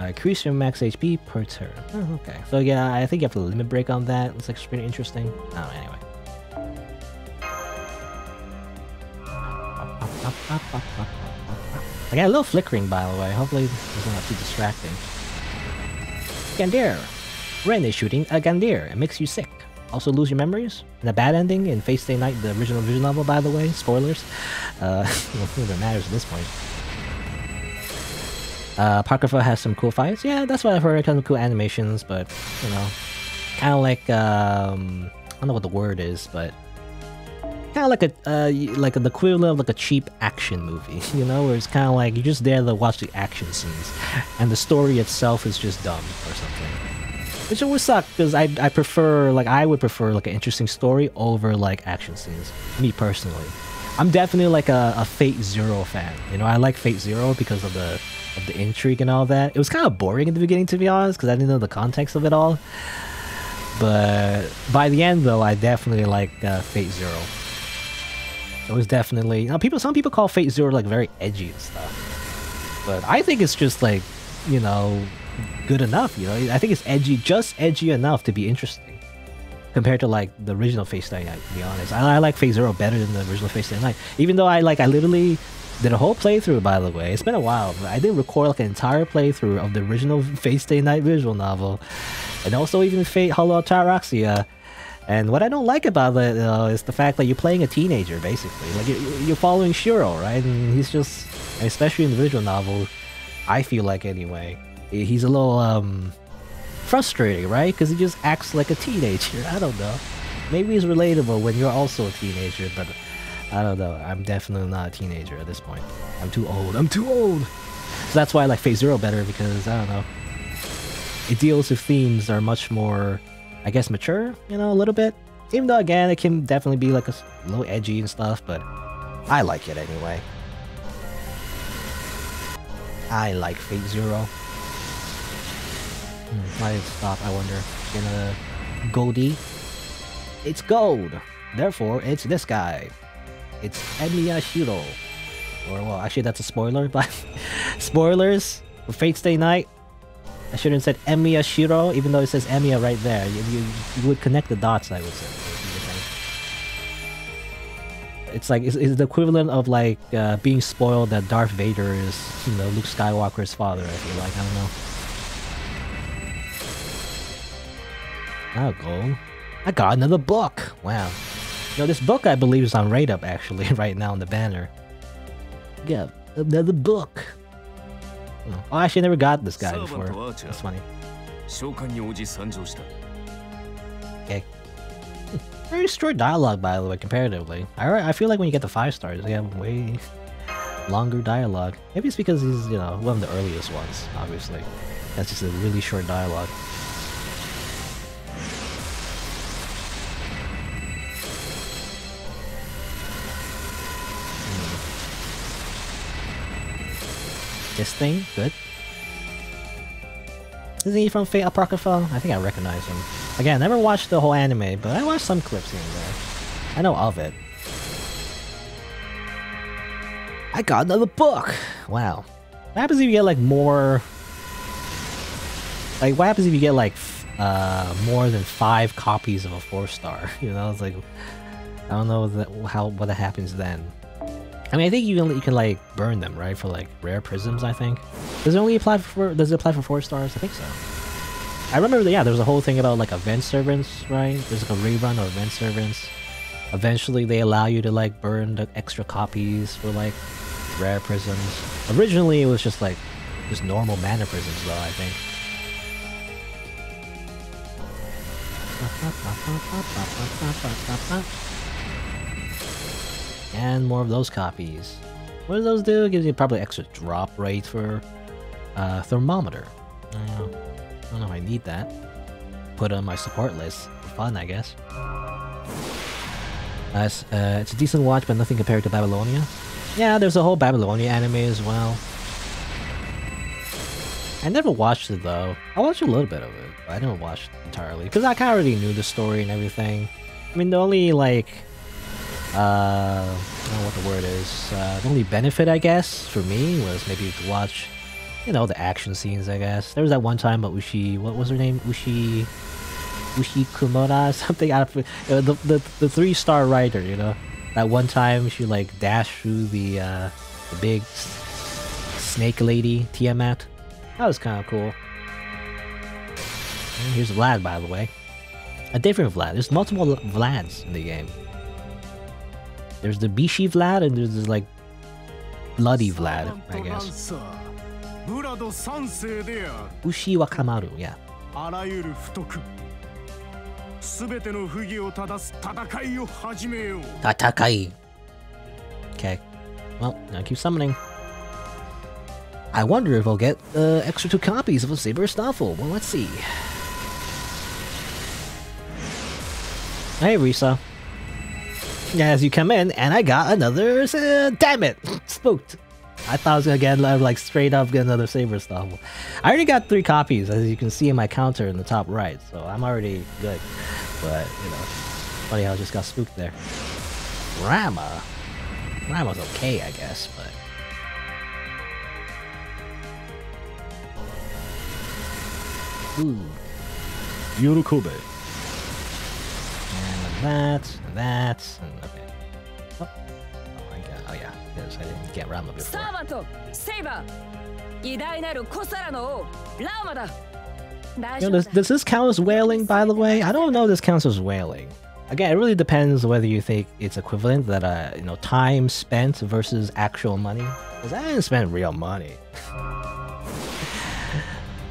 Increase your max HP per turn. Oh, okay. So yeah, I think you have a limit break on that. It's like pretty interesting. Oh, anyway. I got a little flickering, by the way. Hopefully it's not too distracting. Gandir. Ren is shooting a Gandir. It makes you sick. Also lose your memories. And a bad ending in Fate Stay Night, the original visual novel, by the way. Spoilers. Well, it matters at this point. Apocrypha has some cool fights. Yeah, that's what I've heard. Kind of cool animations, but, you know, kind of like, I don't know what the word is, but kind of like the equivalent of like a cheap action movie, you know, where it's kind of like you're just there to watch the action scenes, and the story itself is just dumb or something. Which always suck because I prefer, like, I would prefer like an interesting story over like action scenes. Me personally, I'm definitely like a Fate Zero fan. You know, I like Fate Zero because of the intrigue and all that. It was kind of boring in the beginning, to be honest, because I didn't know the context of it all. But by the end, though, I definitely like Fate Zero. It was definitely, you know, some people call Fate Zero like very edgy and stuff, but I think it's just like, you know, good enough. You know, I think it's edgy, just edgy enough to be interesting compared to like the original Fate Stay Night. To be honest, I like Fate Zero better than the original Fate Stay Night. Even though I literally did a whole playthrough, by the way. It's been a while, but I did record like an entire playthrough of the original Fate Stay Night visual novel, and also even Fate Hollow Ataraxia. And what I don't like about it is the fact that you're playing a teenager, basically. Like, you're following Shiro, right? And he's just, especially in the visual novel, I feel like anyway, he's a little frustrating, right? Because he just acts like a teenager. I don't know. Maybe he's relatable when you're also a teenager, but I don't know. I'm definitely not a teenager at this point. I'm too old. I'm too old! So that's why I like Fate Zero better, because, I don't know, it deals with themes that are much more, I guess, mature, you know, a little bit. Even though, again, it can definitely be like a little edgy and stuff, but I like it anyway. I like Fate Zero. Why did it stop, I wonder? In a Goldie? It's gold! Therefore, it's this guy. It's Emiya Shiro. Or, well, actually that's a spoiler, but spoilers for Fate Stay Night. I shouldn't have said Emiya Shiro, even though it says Emiya right there. You would connect the dots, I would say. It's like it's the equivalent of like being spoiled that Darth Vader is, you know, Luke Skywalker's father. I feel like, I don't know. Oh, gold. I got another book. Wow. You know, this book I believe is on Rate Up actually right now on the banner. Yeah, another book. Oh, actually, I never got this guy before. That's funny. Okay. Very short dialogue, by the way, comparatively. I feel like when you get the 5 stars, they have way longer dialogue. Maybe it's because he's, you know, one of the earliest ones, obviously. That's just a really short dialogue. This thing, good. Isn't he from Fate Apocrypha? I think I recognize him. Again, I never watched the whole anime, but I watched some clips here and there. I know of it. I got another book! Wow. What happens if you get like more... Like, what happens if you get like more than 5 copies of a 4-star? You know, it's like... I don't know what happens then. I mean, I think you can like burn them, right? For like rare prisms, I think. Does it only apply for 4 stars? I think so. I remember that, yeah, there was a whole thing about like event servants, right? There's like a rerun of event servants. Eventually they allow you to like burn the extra copies for like rare prisms. Originally it was just like just normal mana prisms though, I think. And more of those copies. What do those do? It gives you probably extra drop rate for thermometer. I don't know if I need that. Put it on my support list. For fun, I guess. It's a decent watch, but nothing compared to Babylonia. Yeah, there's a whole Babylonia anime as well. I never watched it though. I watched a little bit of it, but I didn't watch it entirely. Because I kind of already knew the story and everything. I mean, the only like... I don't know what the word is. The only benefit, I guess, for me was maybe to watch, you know, the action scenes, I guess. There was that one time, but Ushi, what was her name? Ushi Kumura, something. I don't know, the 3-star writer, you know. That one time she like dashed through the big snake lady Tiamat. That was kind of cool. And here's Vlad, by the way. A different Vlad. There's multiple Vlads in the game. There's the Bishi Vlad and there's this like bloody Vlad, I guess. Ushi Wakamaru, yeah. Tatakai. Okay. Well, now keep summoning. I wonder if I'll get extra 2 copies of a Saber Stoffel. Well, let's see. Hey, Risa. Yeah, as you come in, and I got another... damn it! Spooked! I thought I was gonna get like straight up get another Saber Stoffel. I already got 3 copies, as you can see in my counter in the top right, so I'm already good. But, you know, funny how I just got spooked there. Rama. Rama's okay, I guess, but... Ooh. Yorukobe. And that, and okay. Oh, I got, oh yeah, because I didn't get Rama before. You know, does this count as whaling, by the way? I don't know if this counts as whaling. Again, it really depends whether you think it's equivalent, that you know, time spent versus actual money. Because I didn't spend real money.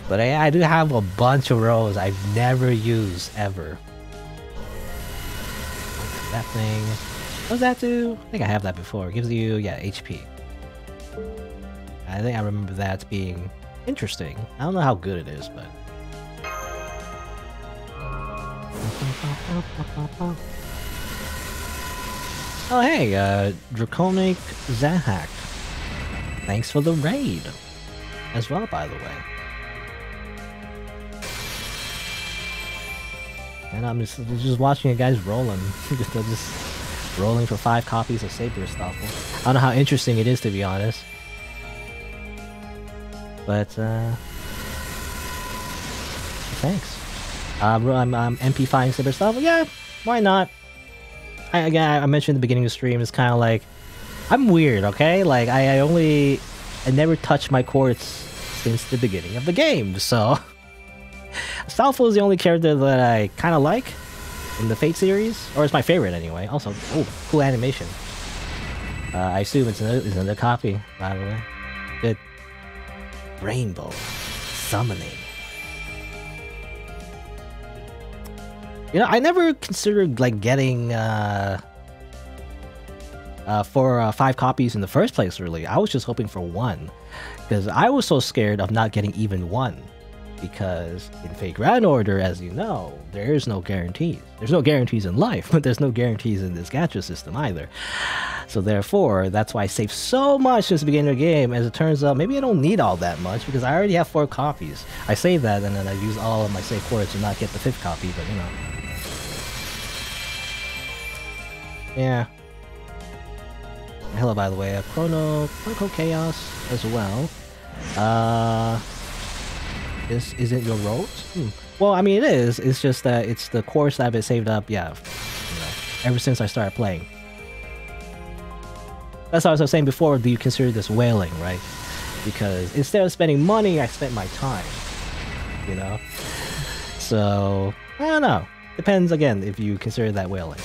But I do have a bunch of rows I've never used, ever. That thing. What does that do? I think I have that before. It gives you, yeah, HP. I think I remember that being interesting. I don't know how good it is, but... Oh hey, Draconic Zahak. Thanks for the raid. As well, by the way. And I'm just watching you guys rolling. just rolling for 5 copies of Saber Stoffel. I don't know how interesting it is, to be honest. But, thanks. I'm MP5 Saber Stoffel? Yeah, why not? again, I mentioned at the beginning of the stream, it's kind of like, I'm weird, okay? Like, I never touched my quartz since the beginning of the game, so... Salfo is the only character that I kind of like in the Fate series, or it's my favorite anyway. Also, oh, cool animation. I assume it's another copy, by the way. Good. Rainbow. Summoning. You know, I never considered, like, getting, for 5 copies in the first place, really. I was just hoping for 1. Because I was so scared of not getting even 1. Because in Fate Grand Order, as you know, there's no guarantees. There's no guarantees in life, but there's no guarantees in this gacha system either. So therefore, that's why I saved so much since the beginning of the game. As it turns out, maybe I don't need all that much because I already have 4 copies. I save that and then I use all of my save quartz to not get the 5th copy, but you know. Yeah. Hello, by the way, Chrono Chaos as well. This isn't your roads? Well, I mean, it is. It's just that it's the course that I've been saved up, yeah, you know, ever since I started playing. That's what I was saying before, do you consider this whaling, right? Because instead of spending money, I spent my time, you know? So, I don't know. Depends, again, if you consider that whaling.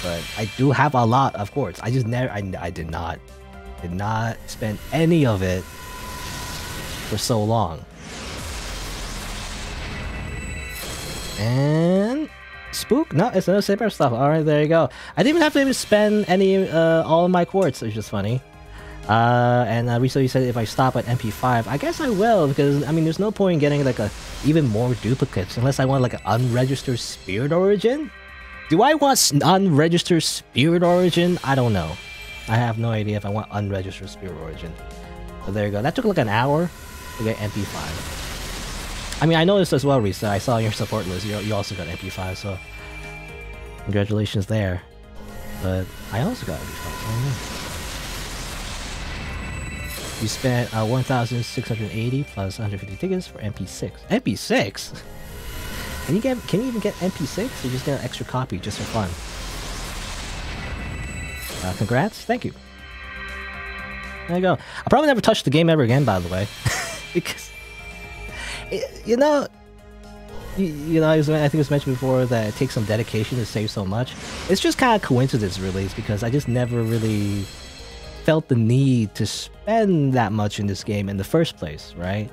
But I do have a lot of quartz. I just never, I did not spend any of it for so long. And Spook? No, it's another saber stuff. Alright, there you go. I didn't even have to even spend any all of my quartz, which is funny. And recently said if I stop at MP5, I guess I will, because I mean there's no point in getting like even more duplicates unless I want like an unregistered spirit origin. Do I want unregistered spirit origin? I don't know. I have no idea if I want unregistered spirit origin. But there you go. That took like an hour to get MP5. I mean, I noticed as well, Risa. I saw your support list. You also got MP5, so congratulations there. But I also got MP5. Oh, you spent 1,680 plus 150 tickets for MP6. MP6? Can you even get MP6? Or just get an extra copy just for fun? Congrats. Thank you. There you go. I'll probably never touch the game ever again, by the way, because. You know, I think it was mentioned before that it takes some dedication to save so much. It's just kind of coincidence, really. It's because I just never really felt the need to spend that much in this game in the first place, right?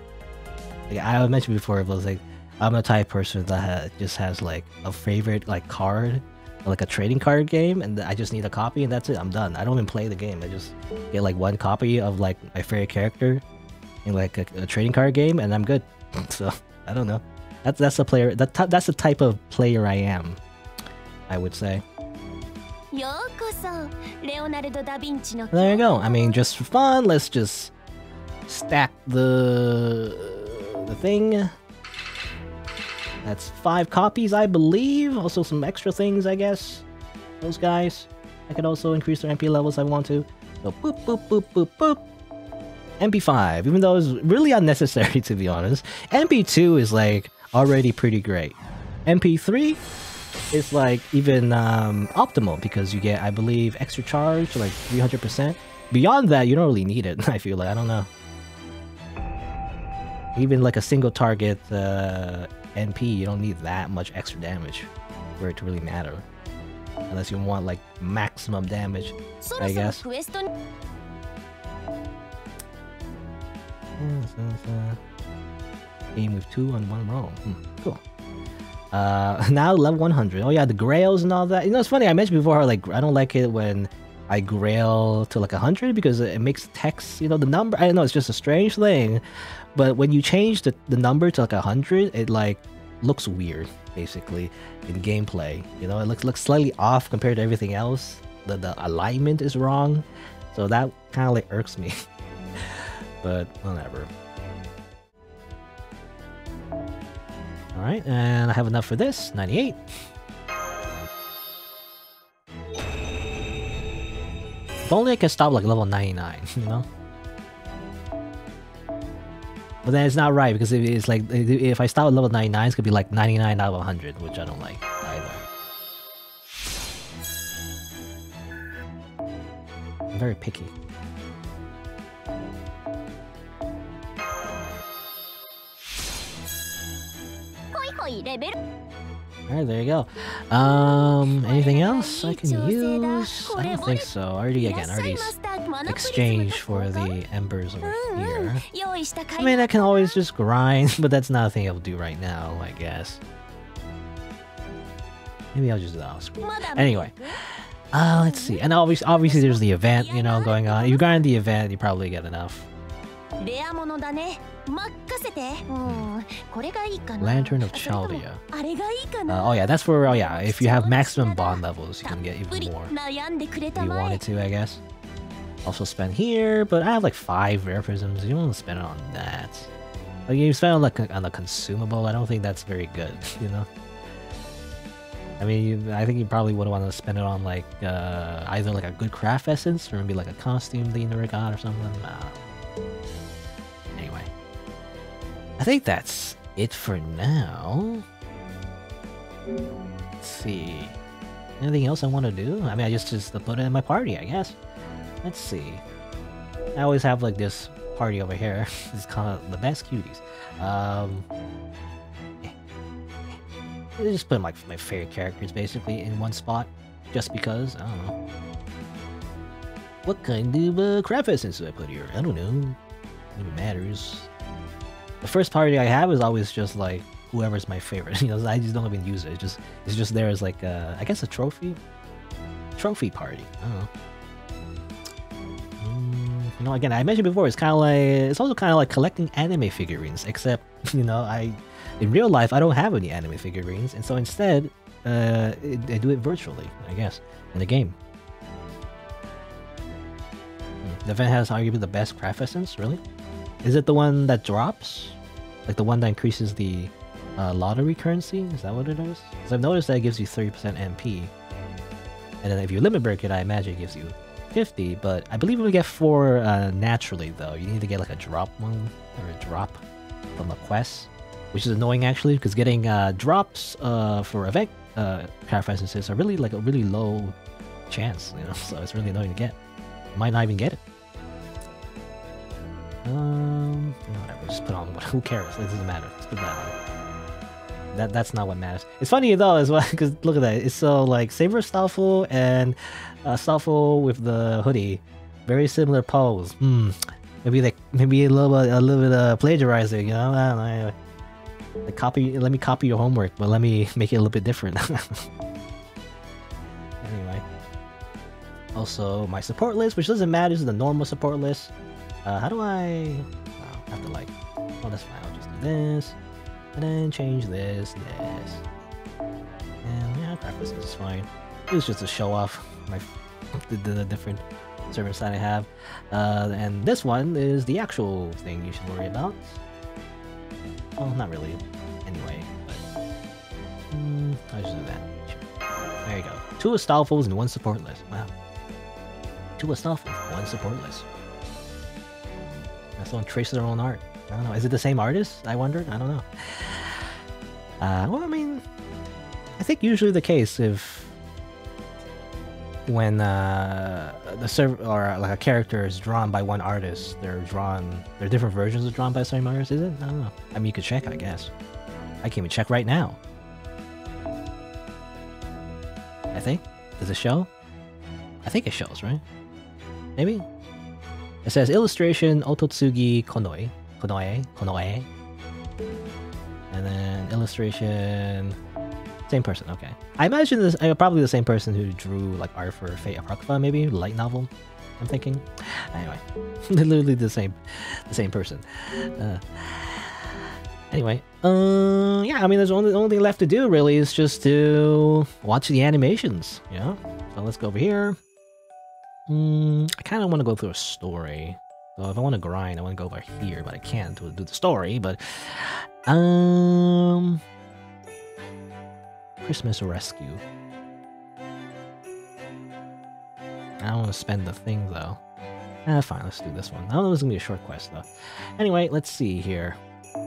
Like I mentioned before, it was like I'm a type of person that just has like a favorite like card, like a trading card game, and I just need a copy, and that's it. I'm done. I don't even play the game. I just get like 1 copy of like my favorite character in like a trading card game, and I'm good. So I don't know. That's the player. That's the type of player I am, I would say. There you go. I mean, just for fun, let's just stack the thing. That's 5 copies, I believe. Also some extra things, I guess. Those guys. I could also increase their MP levels if I want to. So boop boop boop boop boop. MP5, even though it's really unnecessary to be honest. MP2 is like already pretty great. MP3 is like even optimal because you get, I believe, extra charge like 300%. Beyond that, you don't really need it. I feel like, I don't know. Even like a single target NP, you don't need that much extra damage for it to really matter. Unless you want like maximum damage, I guess. Game with 2 on 1 roll. Cool. Now level 100. Oh yeah, the grails and all that. You know, it's funny. I mentioned before how like I don't like it when I grail to like 100 because it makes text. You know, the number. I don't know. It's just a strange thing. But when you change the number to like 100, it like looks weird. Basically, in gameplay, you know, it looks slightly off compared to everything else. The alignment is wrong, so that kind of like irks me. But whatever. Alright, and I have enough for this. 98. If only I can stop like level 99, you know? But then it's not right because it's like if I stop at level 99, it's gonna be like 99 out of 100, which I don't like either. I'm very picky. Alright, there you go. Anything else I can use? I don't think so. Already exchange for the embers over here. I mean, I can always just grind, but that's not a thing I'll do right now, I guess. Maybe I'll just do that off screen. Anyway, let's see. And obviously there's the event, you know, going on. If you grind the event, you probably get enough. Lantern of Chaldea. Oh yeah, that's for, oh yeah, if you have maximum bond levels, you can get even more. If you wanted to, I guess. Also spend here, but I have like 5 rare prisms. You don't want to spend it on that. Like, you spend on a consumable, I don't think that's very good, you know? I mean, I think you probably would want to spend it on like, either like a good craft essence, or maybe like a costume that you never got or something. Anyway. I think that's it for now. Let's see. Anything else I want to do? I mean, I just put it in my party, I guess. Let's see. I always have like this party over here. It's called the best cuties. I just put my favorite characters basically in one spot, just because. I don't know. What kind of craft essence do I put here? I don't know. It matters. The first party I have is always just like whoever's my favorite. You know, I just don't even use it. It's just there as like I guess a trophy party. I don't know. You know, again, I mentioned before, it's also kind of like collecting anime figurines, except, you know, in real life I don't have any anime figurines, and so instead I do it virtually, I guess, in the game. The event has arguably the best craft essence, really? Is it the one that drops? Like the one that increases the lottery currency? Is that what it is? Because I've noticed that it gives you 30% MP. And then if you limit break it, I imagine it gives you 50, but I believe we get 4 naturally, though. You need to get like a drop one, or a drop from a quest, which is annoying actually, because getting drops for event craft essences are really like a really low chance, you know, so it's really annoying to get. You might not even get it. Whatever, just put on, who cares? It doesn't matter. Just put that on. That's not what matters. It's funny though as well, because look at that. It's so like Saber Stoffel and Stoffel with the hoodie, very similar pose. Maybe a little bit of plagiarizing, you know? I don't know. Anyway. Let me copy your homework, but let me make it a little bit different. Anyway. Also, my support list, which doesn't matter, is the normal support list. How do I... Oh, I have to like... Oh, that's fine. I'll just do this. And then change this. And yeah, craft this is fine. It was just to show off the different servers that I have. And this one is the actual thing you should worry about. Well, not really. Anyway, but... I'll just do that. There you go. 2 Astolfos and 1 support list. Wow. 2 Astolfos, 1 support list. Someone traces their own art. I don't know. Is it the same artist? I wondered. I don't know. Well, I mean, I think usually the case if when the server or like a character is drawn by one artist, there are different versions of drawn by the same artist. Is it? I don't know. I mean, you could check, I guess. I can even check right now. I think. Does it show? I think it shows, right? Maybe. It says illustration Ototsugi Konoe. And then illustration... Same person, okay. I imagine this probably the same person who drew like art for Fate Apocrypha, maybe? Light novel, I'm thinking. Anyway. Literally the same person. Anyway. Yeah, I mean, there's only thing left to do, really, is just to watch the animations, you know? So let's go over here. I kind of want to go through a story. So if I want to grind, I want to go over here, but I can't do the story, but... Christmas Rescue. I don't want to spend the thing, though. Fine, let's do this one. I don't know if it's going to be a short quest, though. Anyway, let's see here. I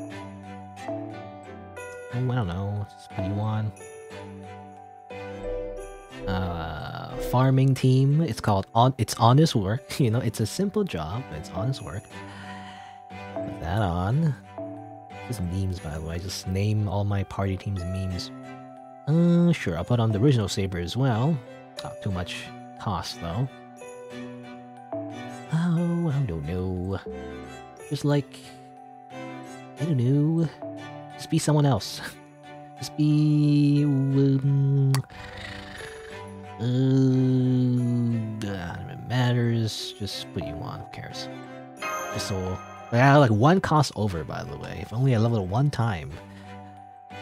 don't know. What do you want? farming team. It's called It's Honest Work. You know, it's a simple job, but it's honest work. Put that on. Just memes, by the way. I just name all my party teams memes. Sure, I'll put on the original saber as well. Not too much cost, though. Oh, I don't know. Just like... I don't know. Just be someone else. Just be... it matters. Just put you on. Who cares? Just so... I had like one cost over, by the way. If only I leveled it one time,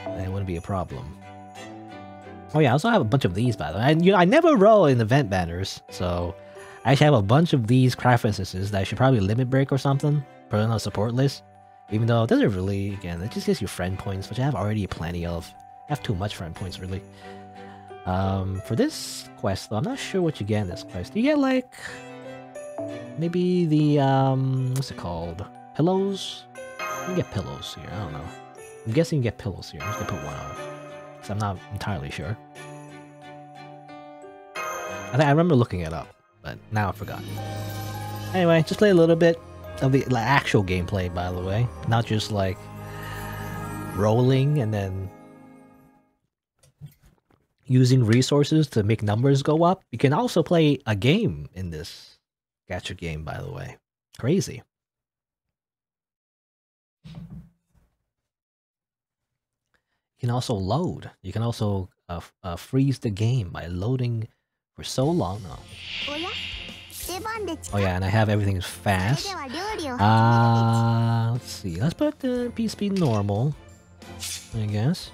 then it wouldn't be a problem. Oh yeah, I also have a bunch of these, by the way. I never roll in event banners, so I actually have a bunch of these craft instances that I should probably limit break or something, put on a support list. Even though it doesn't really, again, it just gives you friend points, which I have already plenty of. I have too much friend points, really. For this quest, though, I'm not sure what you get in this quest. You get, like... maybe the, what's it called? Pillows? You get pillows here, I don't know. I'm guessing you get pillows here. I'm just gonna put one on. Because I'm not entirely sure. I remember looking it up, but now I forgot. Anyway, just play a little bit of the actual gameplay, by the way. Not just, like, rolling and then using resources to make numbers go up. You can also play a game in this gacha game, by the way. Crazy. You can also load. You can also freeze the game by loading for so long. No. Oh yeah, and I have everything fast. Let's see. Let's put the P speed normal, I guess.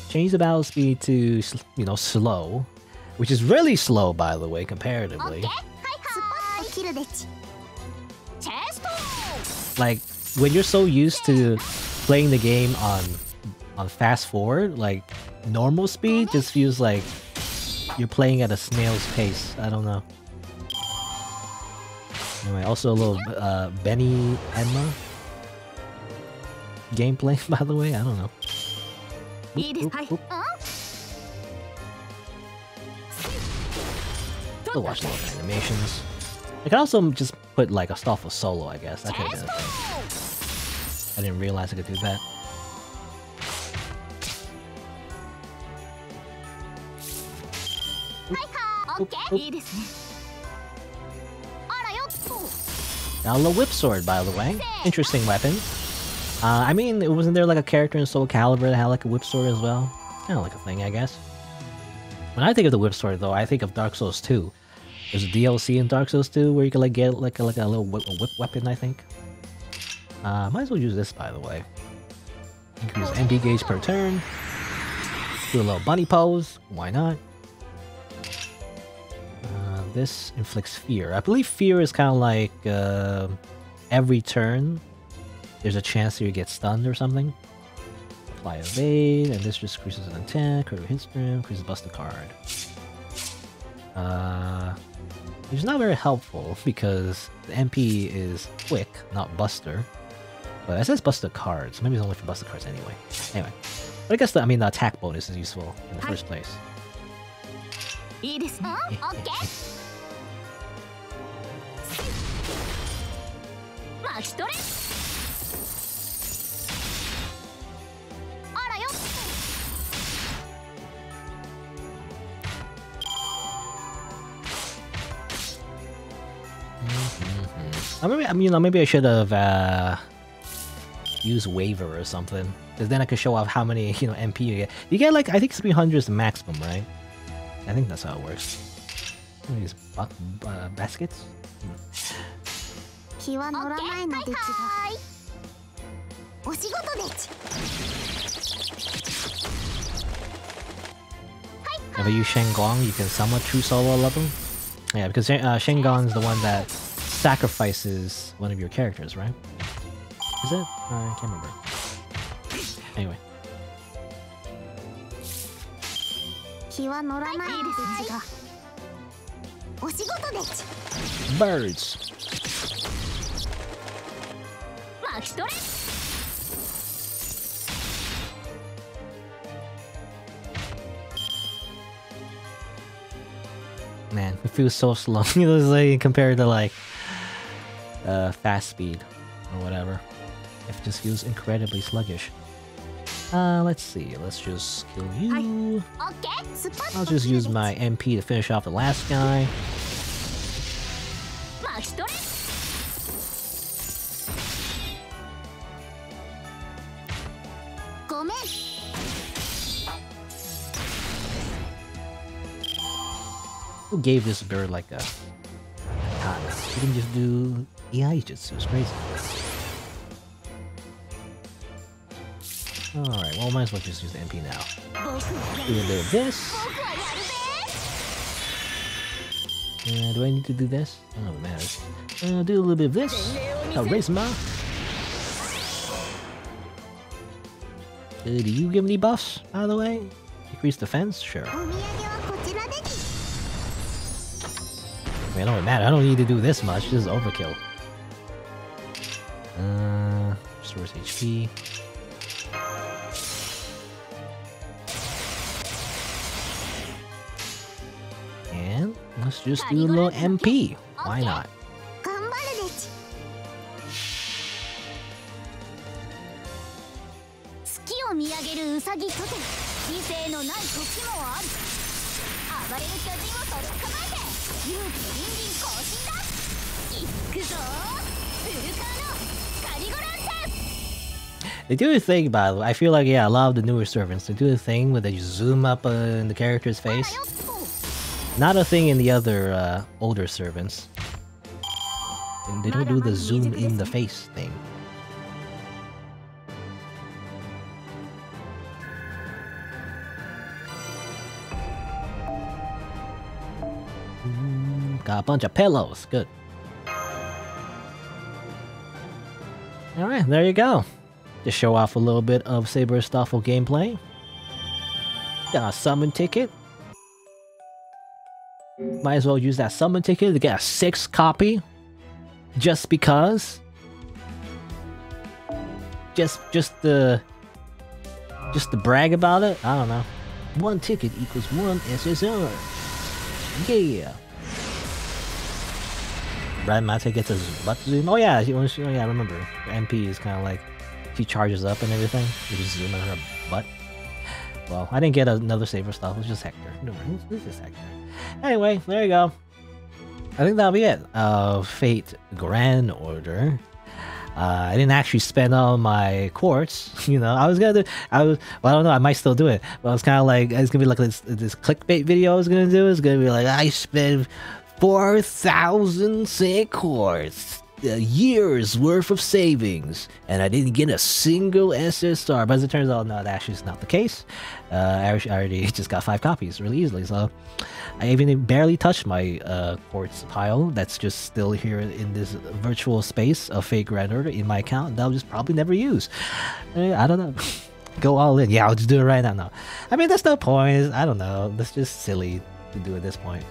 Change the battle speed to, you know, slow, which is really slow, by the way, comparatively. Like, when you're so used to playing the game on fast forward, like, normal speed just feels like you're playing at a snail's pace. I don't know. Anyway, also a little Benny Emma gameplay, by the way. I don't know. Oop, oop, oop. Still watch a lot of animations. I could also just put like a stuff for solo, I guess. That could have been a thing. I didn't realize I could do that. Oop, oop, oop. Now, the whip sword, by the way. Interesting weapon. I mean, wasn't there like a character in Soul Calibur that had like a whip sword as well? Kind of like a thing, I guess. When I think of the whip sword, though, I think of Dark Souls 2. There's a DLC in Dark Souls 2 where you can like get like a little whip weapon, I think. Might as well use this, by the way. Increase MP gauge per turn. Do a little bunny pose. Why not? This inflicts fear. I believe fear is kind of like every turn there's a chance that you get stunned or something. Apply evade, and this just increases an attack, critical hit stream, increases buster card. Which is not very helpful because the MP is quick, not buster. But it says buster cards, so maybe it's only for buster cards anyway. Anyway, but I guess the attack bonus is useful in the first place. Maybe I should have used waiver or something, because then I could show off how many MP you get. You get like I think 300 is the maximum, right? I think that's how it works. These baskets. If you use Shenggong, you can somewhat true solo level. Yeah, because Shenggong is the one that sacrifices one of your characters, right? Is it? I can't remember. Anyway. Birds. Man, it feels so slow. It's like compared to like fast speed or whatever. It just feels incredibly sluggish. Let's see. Let's just kill you. I'll just use my MP to finish off the last guy. Who gave this bird like a katana? You can just do AI jutsu. It's crazy. Alright, well, might as well just use the MP now. Do a bit of this. Do I need to do this? I don't know if it matters. Do a little bit of this. Charisma. Do you give any buffs, by the way? Increase defense? Sure. I mean, it don't matter. I don't need to do this much. This is overkill. Restores HP. And let's just do a little MP. Why not? They do a thing, by the way. I feel like, yeah, a lot of the newer servants, they do a thing where they zoom up in the character's face. Not a thing in the other older servants. And they don't do the zoom in the face thing. Got a bunch of pillows. Good. Alright, there you go. Just show off a little bit of Saber Stoffel gameplay. Got a summon ticket. Might as well use that summon ticket to get a 6th copy. Just because. Just to brag about it? I don't know. 1 ticket equals 1 SSR. Yeah. Brad Mate gets his butt zoom. Oh yeah, yeah, I remember. Her MP is kind of like she charges up and everything. You just zoom in her butt. Well, I didn't get another Saber stuff. It was just Hector. No, it's just Hector. Anyway, there you go. I think that'll be it. Fate Grand Order. I didn't actually spend all my quartz. You know, I was gonna do. Well, I don't know. I might still do it. But it's kind of like it's gonna be like this clickbait video. I was gonna do. It's gonna be like I spent 4,000 sick quartz, a year's worth of savings, and I didn't get a single SSR. But as it turns out, no, that actually is not the case. I already just got 5 copies really easily, so I even barely touched my quartz pile that's just still here in this virtual space of Fate Grand Order in my account that I'll just probably never use. I don't know. Go all in. Yeah, I'll just do it right now. No, I mean, that's no point. I don't know. That's just silly to do at this point.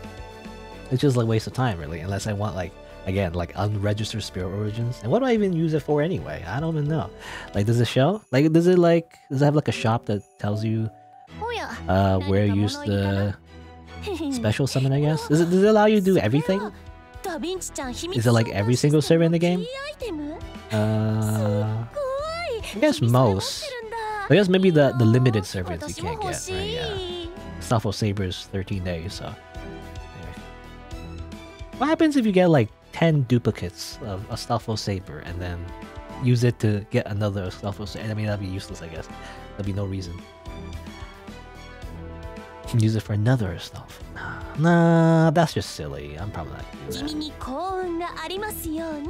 It's just like a waste of time, really, unless I want, like, again, like unregistered Spirit Origins. And what do I even use it for anyway? I don't even know. Like, does it show? Like, does it have like a shop that tells you where you use the special summon, I guess? Does it allow you to do everything? Is it like every single server in the game? I guess most. I guess maybe the limited servers you can't get, right? Yeah. Stoffel Saber's 13 days, so. What happens if you get like 10 duplicates of a Stoffel Saber and then use it to get another Stoffel Saber? I mean, that'd be useless, I guess. There'd be no reason. Use it for another stuff. Nah, that's just silly. I'm probably not gonna do that.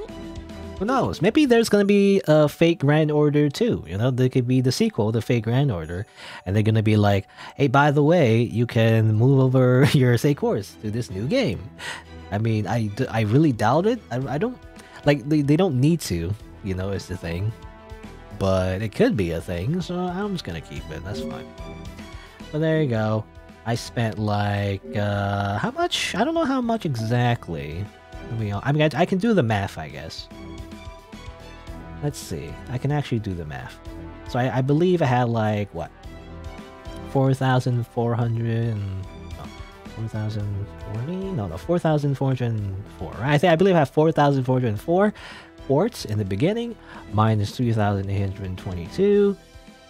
Who knows? Maybe there's gonna be a Fate Grand Order too. You know, there could be the sequel to Fate Grand Order, and they're gonna be like, hey, by the way, you can move over your Sake Horse to this new game. I mean, I really doubt it. I don't... Like, they don't need to, you know, is the thing. But it could be a thing, so I'm just gonna keep it. That's fine. But there you go. I spent like... how much? I don't know how much exactly. I mean, I can do the math, I guess. Let's see. I can actually do the math. So I believe I had like, what? 4,400 and... 4,040? No, 4,404. Right? I believe I have 4,404 quartz in the beginning, minus 3,822.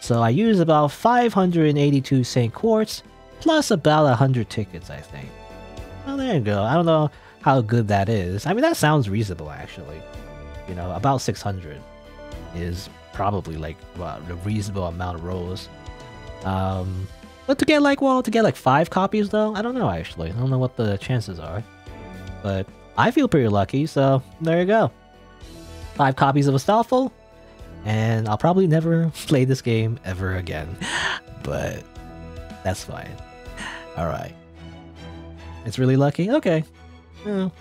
So I use about 582 St. Quartz, plus about 100 tickets, I think. Well, there you go. I don't know how good that is. I mean, that sounds reasonable, actually. You know, about 600 is probably like a reasonable amount of rolls. But to get like 5 copies though, I don't know actually. I don't know what the chances are. But I feel pretty lucky, so there you go. 5 copies of Astolfo, and I'll probably never play this game ever again. But that's fine. Alright. It's really lucky? Okay. Well,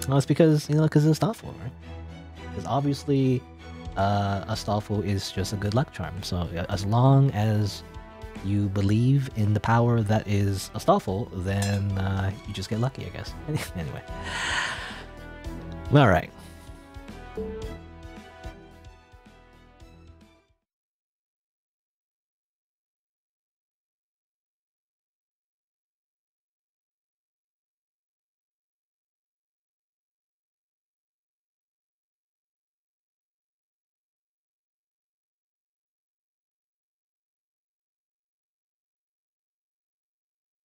it's because, because of Astolfo, right? Because obviously, Astolfo is just a good luck charm. So as long as you believe in the power that is Astolfo, then you just get lucky, I guess. Anyway. Alright.